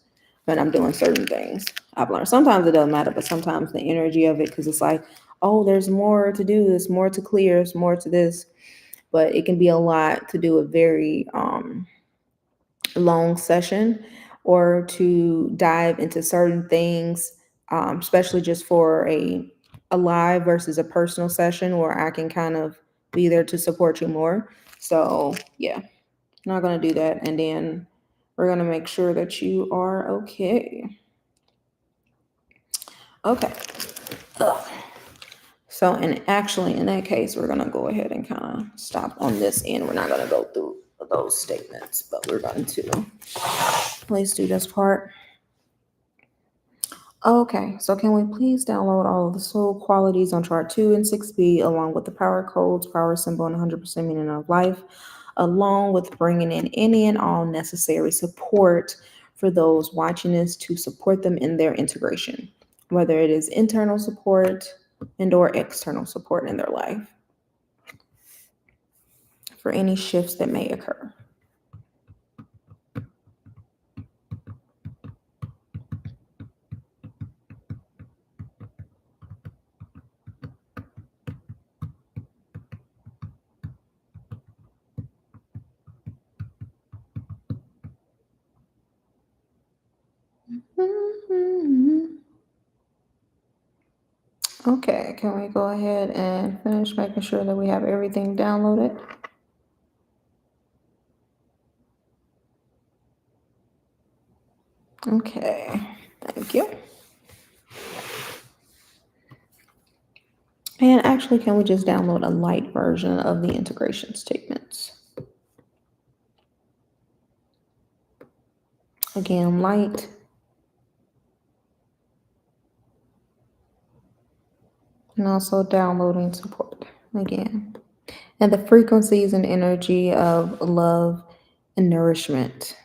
when I'm doing certain things. I've learned sometimes it doesn't matter, but sometimes the energy of it, because it's like oh, there's more to do, there's more to clear, there's more to this. But it can be a lot to do a very long session or to dive into certain things, especially just for a live versus a personal session where I can kind of be there to support you more. So yeah, not gonna do that. And then we're gonna make sure that you are okay. Okay. Ugh. So, and actually, in that case, we're gonna go ahead and kind of stop on this end. We're not gonna go through those statements, but we're going to let's do this part. Okay, so can we please download all of the soul qualities on chart 2 and 6B, along with the power codes, power symbol, and 100% meaning of life, along with bringing in any and all necessary support for those watching this to support them in their integration, whether it is internal support and or external support in their life for any shifts that may occur. Okay, can we go ahead and finish making sure that we have everything downloaded? Okay, thank you. And actually, can we just download a light version of the integration statements? Again, light. And also downloading support again. And the frequencies and energy of love and nourishment.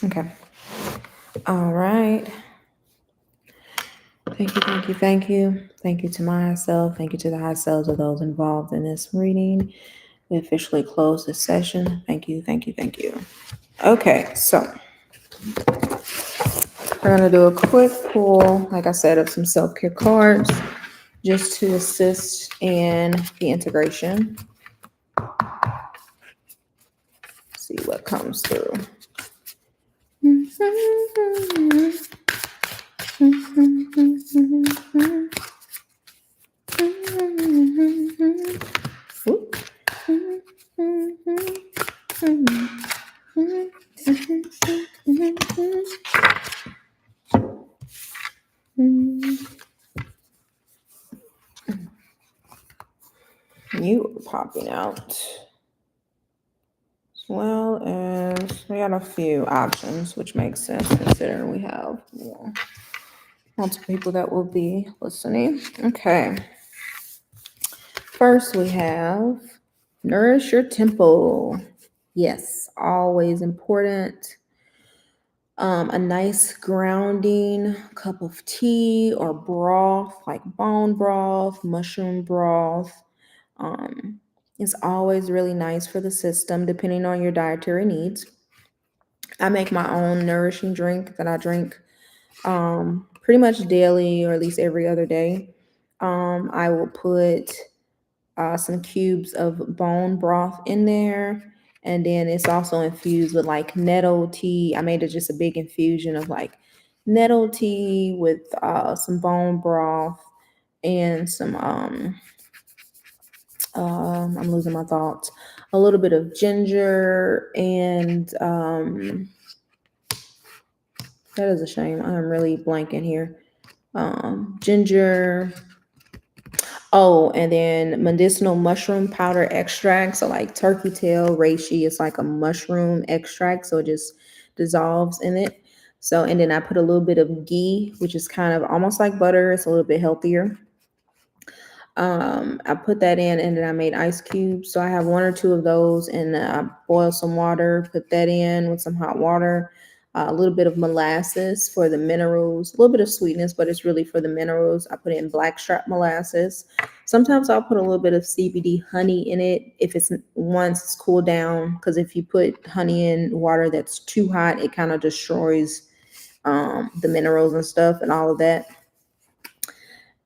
Okay. All right. Thank you, thank you, thank you. Thank you to myself. Thank you to the high selves of those involved in this reading. We officially close this session. Thank you, thank you, thank you. Okay, so we're going to do a quick pull, like I said, of some self-care cards just to assist in the integration. See what comes through. You are popping out. As well as we got a few options, which makes sense considering we have multiple people that will be listening. Okay. First, we have nourish your temple. Yes, always important. A nice grounding cup of tea or broth, like bone broth, mushroom broth. It's always really nice for the system, depending on your dietary needs. I make my own nourishing drink that I drink pretty much daily or at least every other day. I will put some cubes of bone broth in there. And then it's also infused with like nettle tea. I made it just a big infusion of like nettle tea with some bone broth and some, I'm losing my thoughts, a little bit of ginger and, that is a shame. I'm really blanking here. Ginger. Oh, and then medicinal mushroom powder extract. So like turkey tail reishi is like a mushroom extract. So it just dissolves in it. So, and then I put a little bit of ghee, which is kind of almost like butter. It's a little bit healthier. I put that in and then I made ice cubes. So I have one or two of those and I boil some water, put that in with some hot water. a little bit of molasses for the minerals, a little bit of sweetness, but it's really for the minerals. I put in blackstrap molasses. Sometimes I'll put a little bit of CBD honey in it if it's once it's cooled down, because if you put honey in water that's too hot, it kind of destroys the minerals and stuff and all of that.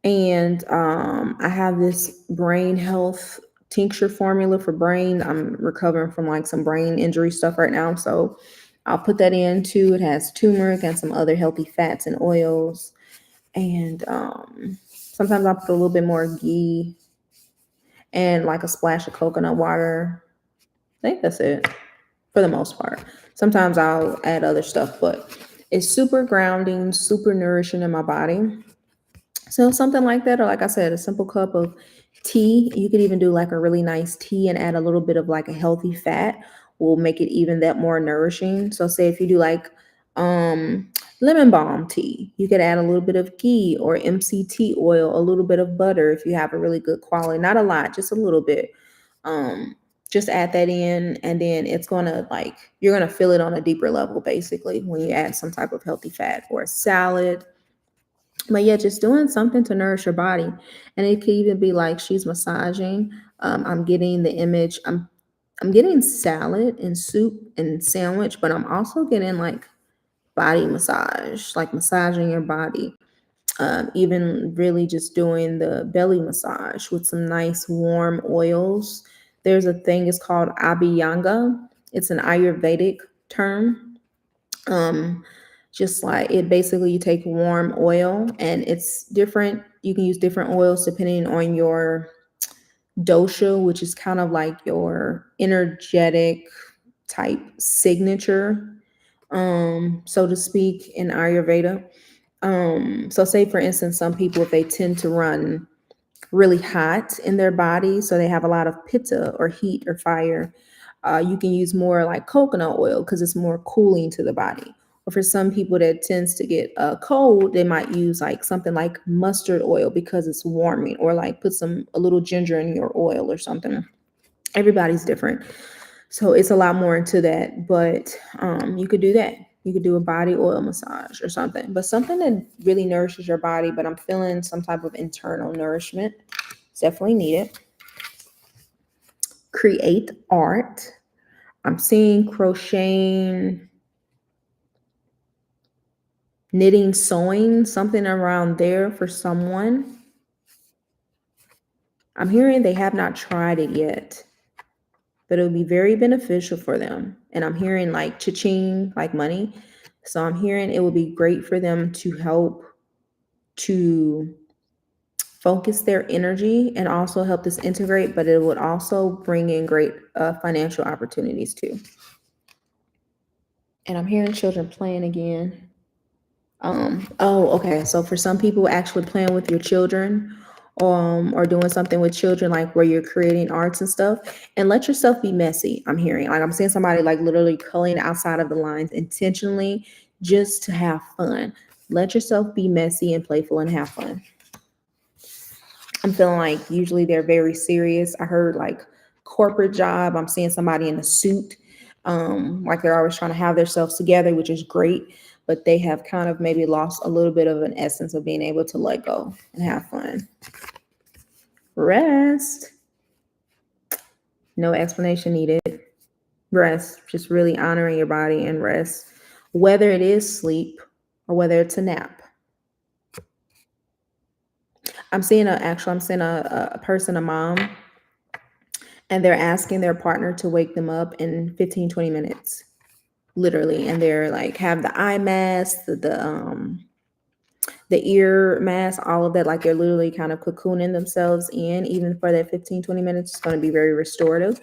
And I have this brain health tincture formula for brain. I'm recovering from like some brain injury stuff right now. So I'll put that in too. It has turmeric and some other healthy fats and oils. And sometimes I'll put a little bit more ghee and like a splash of coconut water. I think that's it for the most part. Sometimes I'll add other stuff, but it's super grounding, super nourishing in my body. So something like that, or like I said, a simple cup of tea. You could even do like a really nice tea and add a little bit of like a healthy fat will make it even that more nourishing. So say if you do like um lemon balm tea, you could add a little bit of ghee or MCT oil, a little bit of butter if you have a really good quality, not a lot, just a little bit. Um just add that in, and then it's gonna like you're gonna feel it on a deeper level basically when you add some type of healthy fat or a salad. But yeah, just doing something to nourish your body. And it could even be like she's massaging. I'm getting the image. I'm getting salad and soup and sandwich, but I'm also getting like body massage, like massaging your body. Even really just doing the belly massage with some nice warm oils. There's a thing, it's called Abhyanga. It's an Ayurvedic term. um just like it basically, you take warm oil and it's different, you can use different oils depending on your dosha, which is kind of like your energetic type signature, so to speak, in Ayurveda. So say for instance, some people, if they tend to run really hot in their body, so they have a lot of pitta or heat or fire, you can use more like coconut oil because it's more cooling to the body. Or for some people that tends to get cold, they might use like something like mustard oil because it's warming, or like put some a little ginger in your oil or something. Everybody's different, so it's a lot more into that. But you could do that. You could do a body oil massage or something, but something that really nourishes your body. But I'm feeling some type of internal nourishment. It's definitely needed. Create art. I'm seeing crocheting, knitting, sewing, something around there for someone. I'm hearing they have not tried it yet, but it would be very beneficial for them. And I'm hearing like cha-ching, like money. So I'm hearing it would be great for them to help to focus their energy and also help this integrate, but it would also bring in great financial opportunities too. And I'm hearing children playing again. Oh, okay. So for some people, actually playing with your children, or doing something with children, like where you're creating arts and stuff, and let yourself be messy. I'm hearing, like, I'm seeing somebody like literally coloring outside of the lines intentionally just to have fun. Let yourself be messy and playful and have fun. I'm feeling like usually they're very serious. I heard like corporate job. I'm seeing somebody in a suit, like they're always trying to have themselves together, which is great. But they have kind of maybe lost a little bit of an essence of being able to let go and have fun. Rest. No explanation needed. Rest. Just really honoring your body and rest, whether it is sleep or whether it's a nap. I'm seeing a person, a mom, and they're asking their partner to wake them up in 15, 20 minutes, literally. And they're like, have the eye mask, the ear mask, all of that. Like they're literally kind of cocooning themselves in, even for that 15, 20 minutes. It's going to be very restorative.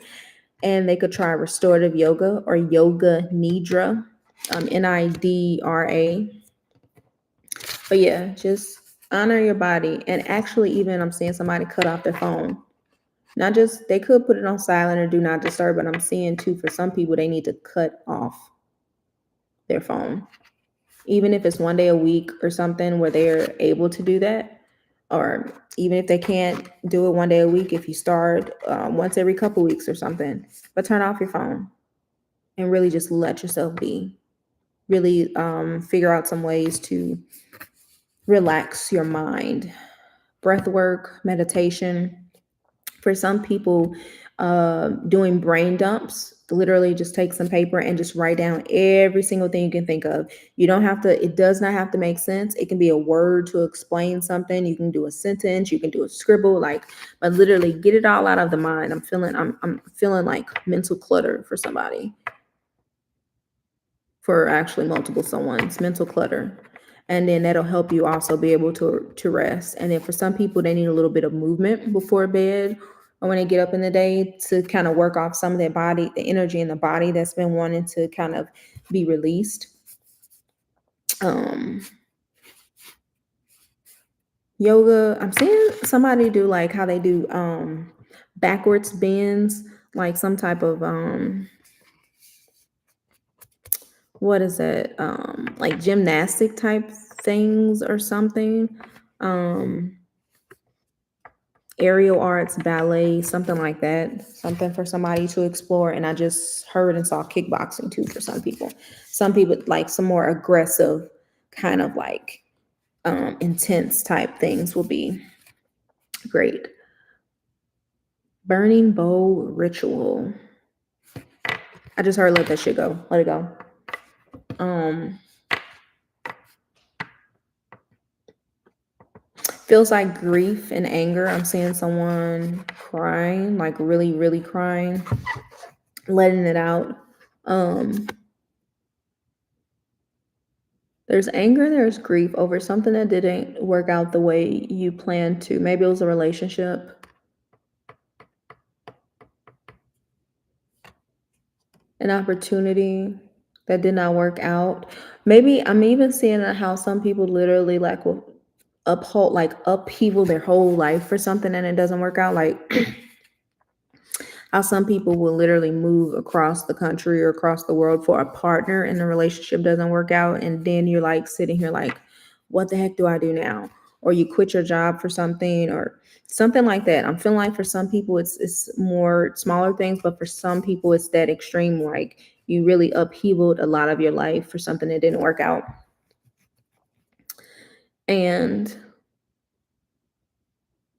And they could try restorative yoga or yoga nidra, Nidra. But yeah, just honor your body. And actually, even I'm seeing somebody cut off their phone. Not just, they could put it on silent or do not disturb, but I'm seeing too, for some people, they need to cut off their phone. Even if it's one day a week or something where they're able to do that, or even if they can't do it one day a week, if you start once every couple weeks or something, but turn off your phone and really just let yourself be. really figure out some ways to relax your mind. Breath work, meditation. For some people, doing brain dumps, literally just take some paper and just write down every single thing you can think of. You don't have to, it does not have to make sense. It can be a word to explain something. You can do a sentence, you can do a scribble, like, but literally get it all out of the mind. I'm feeling like mental clutter for somebody, for actually multiple someone's mental clutter. And then that'll help you also be able to rest. And then for some people, they need a little bit of movement before bed or when they get up in the day to kind of work off some of their body, the energy in the body that's been wanting to kind of be released. um Yoga, I'm seeing somebody do like how they do backwards bends, like some type of what is it, like gymnastic type things or something. um Aerial arts, ballet, something like that, something for somebody to explore. And I just heard and saw kickboxing too for some people. Some people like some more aggressive kind of like intense type things will be great. Burning bowl ritual. I just heard let that shit go. Let it go. Um Feels like grief and anger. I'm seeing someone crying, like really, really crying, letting it out. Um there's anger, there's grief over something that didn't work out the way you planned to. Maybe it was a relationship, an opportunity that did not work out. Maybe I'm even seeing how some people literally like will uphold like upheaval their whole life for something and it doesn't work out. Like how some people will literally move across the country or across the world for a partner and the relationship doesn't work out. And then you're like sitting here like, what the heck do I do now? Or you quit your job for something or something like that. I'm feeling like for some people it's more smaller things, but for some people it's that extreme, like you really upheavaled a lot of your life for something that didn't work out. And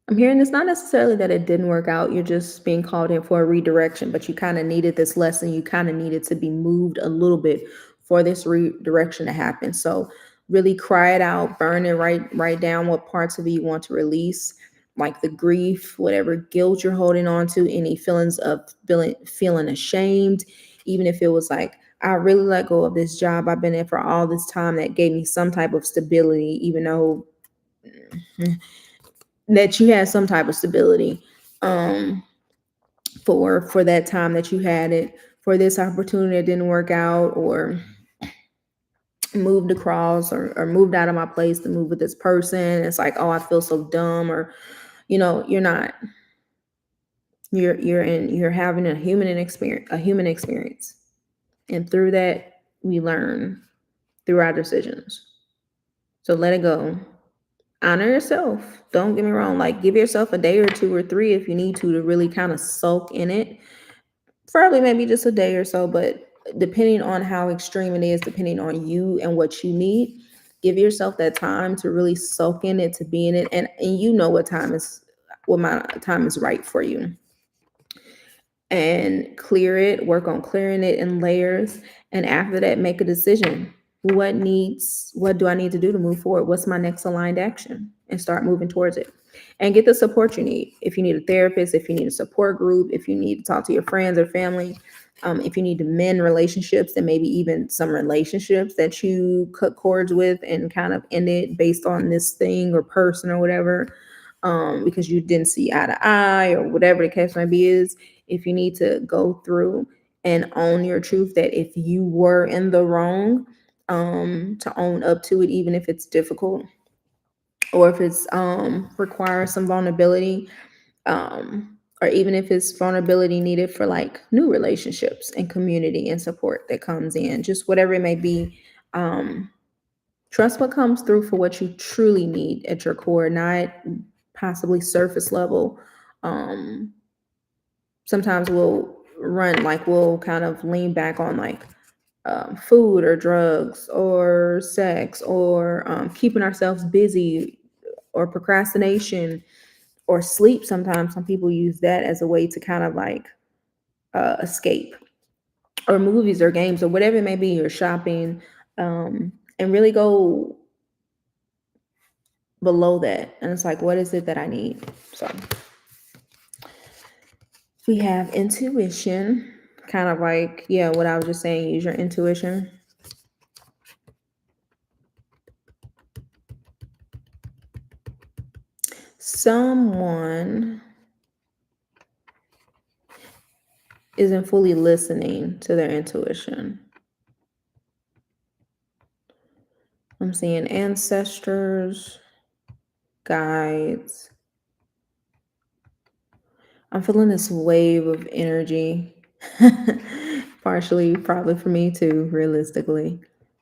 I'm hearing it's not necessarily that it didn't work out. You're just being called in for a redirection, but you kind of needed this lesson. You kind of needed to be moved a little bit for this redirection to happen. So really cry it out, burn it, write down what parts of it you want to release, like the grief, whatever guilt you're holding on to, any feelings of feeling ashamed, even if it was like, I really let go of this job I've been in for all this time that gave me some type of stability, even though that you had some type of stability um for that time that you had it, for this opportunity that didn't work out, or moved across or moved out of my place to move with this person. It's like, oh, I feel so dumb, or you're not, you're having a human experience, and through that we learn through our decisions. So let it go. Honor yourself. Don't get me wrong, like give yourself a day or two or three if you need to really kind of soak in it. Probably maybe just a day or so, but depending on how extreme it is, depending on you and what you need, give yourself that time to really soak in it, to be in it. And you know what my time is right for you. And clear it, work on clearing it in layers. And after that, make a decision. What do I need to do to move forward? What's my next aligned action? And start moving towards it. And get the support you need. If you need a therapist, if you need a support group, if you need to talk to your friends or family, if you need to mend relationships and maybe even some relationships that you cut cords with and kind of ended based on this thing or person or whatever, because you didn't see eye to eye or whatever the case might be, is if you need to go through and own your truth, that if you were in the wrong, to own up to it, even if it's difficult or if it's requires some vulnerability, or even if it's vulnerability needed for like new relationships and community and support that comes in, just whatever it may be. Trust what comes through for what you truly need at your core, not possibly surface level. um Sometimes we'll kind of lean back on like food or drugs or sex or keeping ourselves busy or procrastination or sleep. Sometimes some people use that as a way to kind of like escape, or movies or games or whatever it may be, or shopping, and really go below that. And it's like, what is it that I need? So we have intuition, kind of like, yeah, what I was just saying, use your intuition. Someone isn't fully listening to their intuition. I'm seeing ancestors, guides. I'm feeling this wave of energy, partially probably for me too, realistically.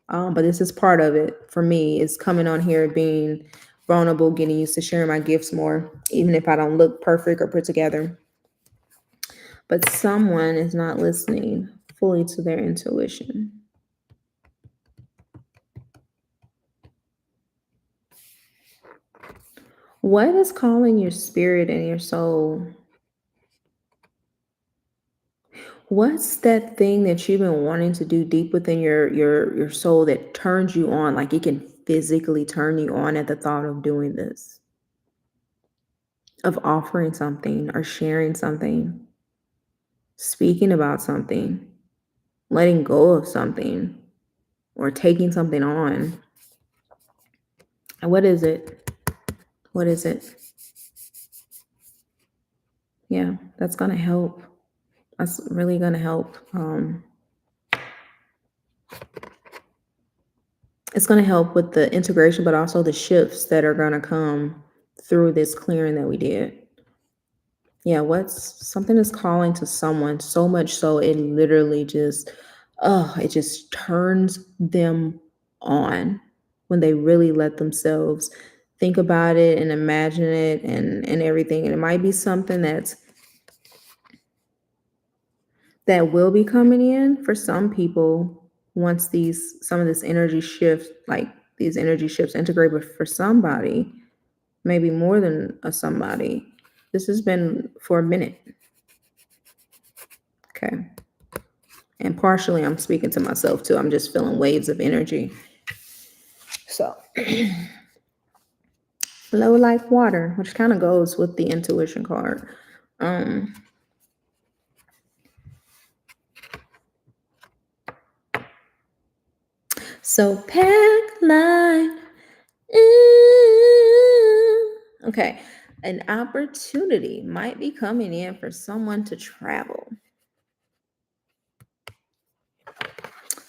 But this is part of it for me. Is coming on here, being vulnerable, getting used to sharing my gifts more, even if I don't look perfect or put together. But someone is not listening fully to their intuition. What is calling your spirit and your soul? What's that thing that you've been wanting to do deep within your soul that turns you on? Like it can physically turn you on at the thought of doing this, of offering something or sharing something, speaking about something, letting go of something, or taking something on. And what is it? What is it? Yeah, that's gonna help. That's really gonna help. It's gonna help with the integration, but also the shifts that are gonna come through this clearing that we did. Yeah, what's something is calling to someone so much so it literally just, oh, it just turns them on when they really let themselves think about it and imagine it and everything. And it might be something that will be coming in for some people once these some of this energy shift, like these energy shifts integrate, but for somebody, maybe more than a somebody, this has been for a minute. Okay. And partially I'm speaking to myself too. I'm just feeling waves of energy. So flow like water, which kind of goes with the intuition card. Um, so pack line. Okay. An opportunity might be coming in for someone to travel,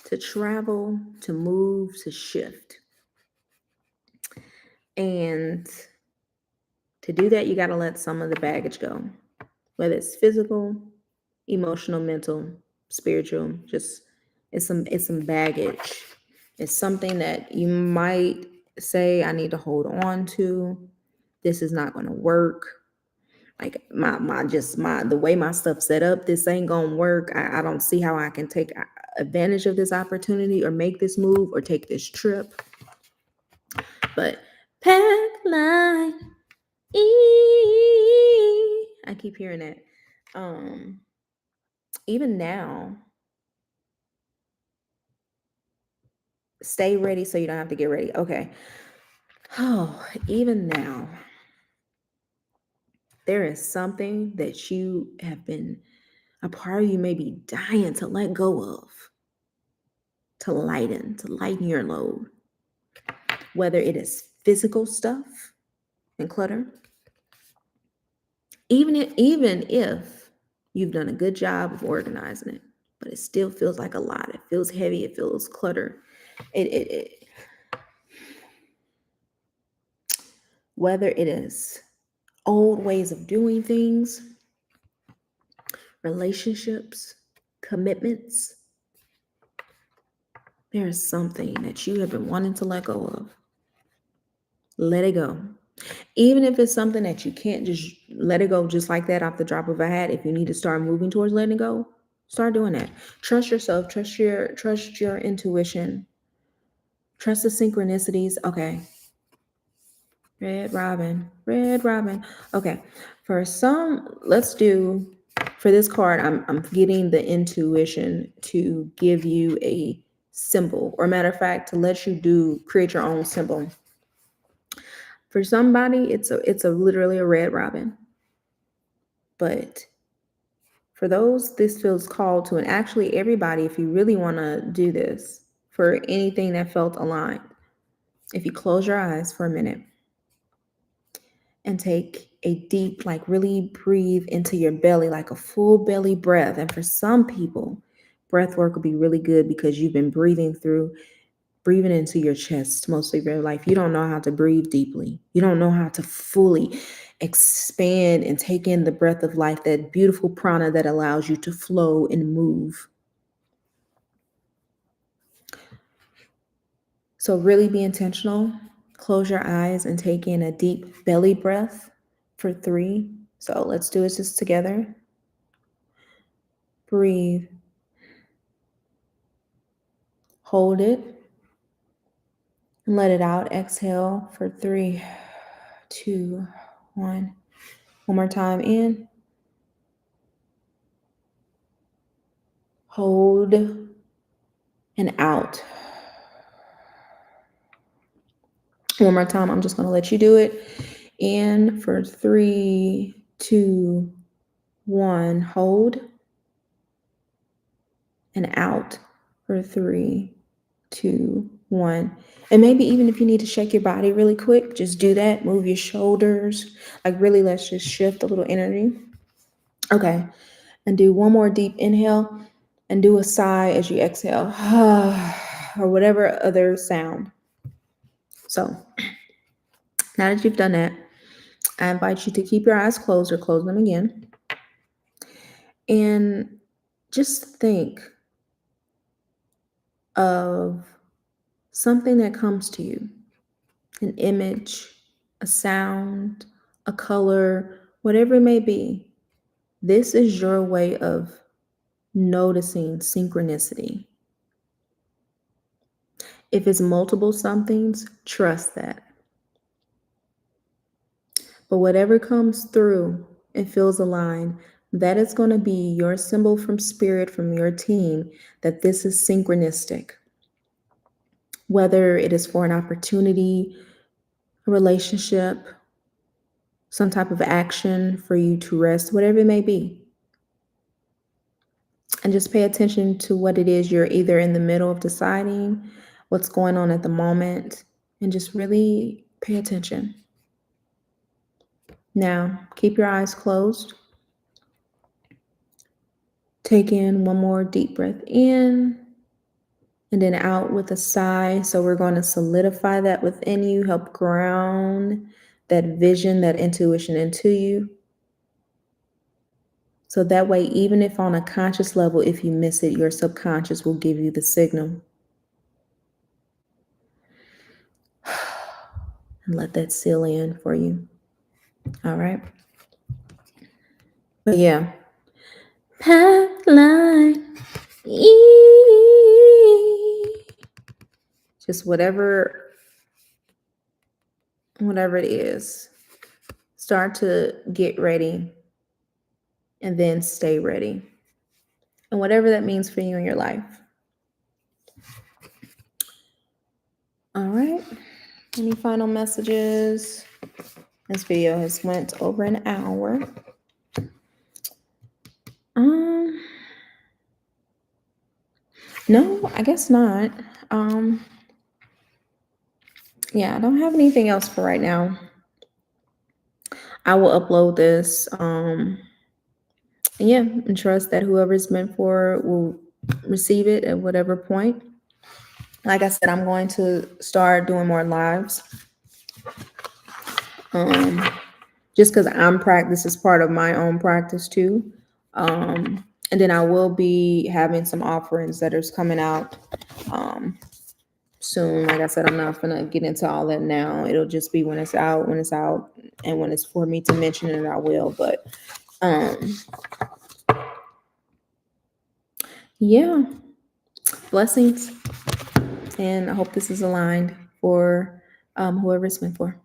to move, to shift. And to do that, you got to let some of the baggage go, whether it's physical, emotional, mental, spiritual. Just it's some baggage. It's something that you might say, I need to hold on to. This is not going to work. Like my the way my stuff set up, this ain't gonna work. I don't see how I can take advantage of this opportunity or make this move or take this trip. But pack line, I keep hearing that. Even now, stay ready so you don't have to get ready. Okay. Oh, even now, there is something that you have been, a part of you may be dying to let go of, to lighten your load, whether it is physical stuff and clutter, even if you've done a good job of organizing it, but it still feels like a lot. It feels heavy. It feels clutter. It whether it is old ways of doing things, relationships, commitments, there is something that you have been wanting to let go of. Let it go. Even if it's something that you can't just let it go just like that off the drop of a hat, if you need to start moving towards letting it go, Start doing that. Trust yourself. Trust your intuition. Trust the synchronicities. Okay. Red Robin. Red Robin. Okay. For this card, I'm getting the intuition to give you a symbol, or matter of fact, to let you create your own symbol. For somebody, it's literally a red robin. But for those, this feels called to, and actually everybody, if you really want to do this for anything that felt aligned, if you close your eyes for a minute and take a deep, like really breathe into your belly, like a full belly breath. And for some people, breath work will be really good because you've been breathing into your chest most of your life. You don't know how to breathe deeply. You don't know how to fully expand and take in the breath of life, that beautiful prana that allows you to flow and move. So really be intentional. Close your eyes and take in a deep belly breath for 3. So let's do it just together. Breathe. Hold it. And let it out. Exhale for 3, 2, 1. One more time in. Hold and out. One more time. I'm just going to let you do it. In for 3, 2, 1. Hold and out for 3, 2, 1. And maybe even if you need to shake your body really quick, just do that. Move your shoulders. Like really, let's just shift a little energy. Okay. And do one more deep inhale and do a sigh as you exhale, or whatever other sound. So now that you've done that, I invite you to keep your eyes closed or close them again. And just think of something that comes to you, an image, a sound, a color, whatever it may be. This is your way of noticing synchronicity. If it's multiple somethings, trust that. But whatever comes through and feels aligned, that is going to be your symbol from spirit, from your team, that this is synchronistic. Whether it is for an opportunity, a relationship, some type of action for you to rest, whatever it may be. And just pay attention to what it is you're either in the middle of deciding, what's going on at the moment, and just really pay attention. Now, keep your eyes closed. Take in one more deep breath in and then out with a sigh. So we're going to solidify that within you, help ground that vision, that intuition into you. So that way, even if on a conscious level, if you miss it, your subconscious will give you the signal. And let that seal in for you. All right. But yeah. Pipeline. Just whatever it is, start to get ready and then stay ready. And whatever that means for you in your life. All right. Any final messages? This video has went over an hour. No, I guess not. Yeah, I don't have anything else for right now. I will upload this. Yeah, and trust that whoever it's meant for will receive it at whatever point. Like I said, I'm going to start doing more lives. Just because this is part of my own practice too. And then I will be having some offerings that is coming out soon. Like I said, I'm not gonna get into all that now. It'll just be when it's out, and when it's for me to mention it, I will. But Yeah, blessings. And I hope this is aligned for whoever it's meant for.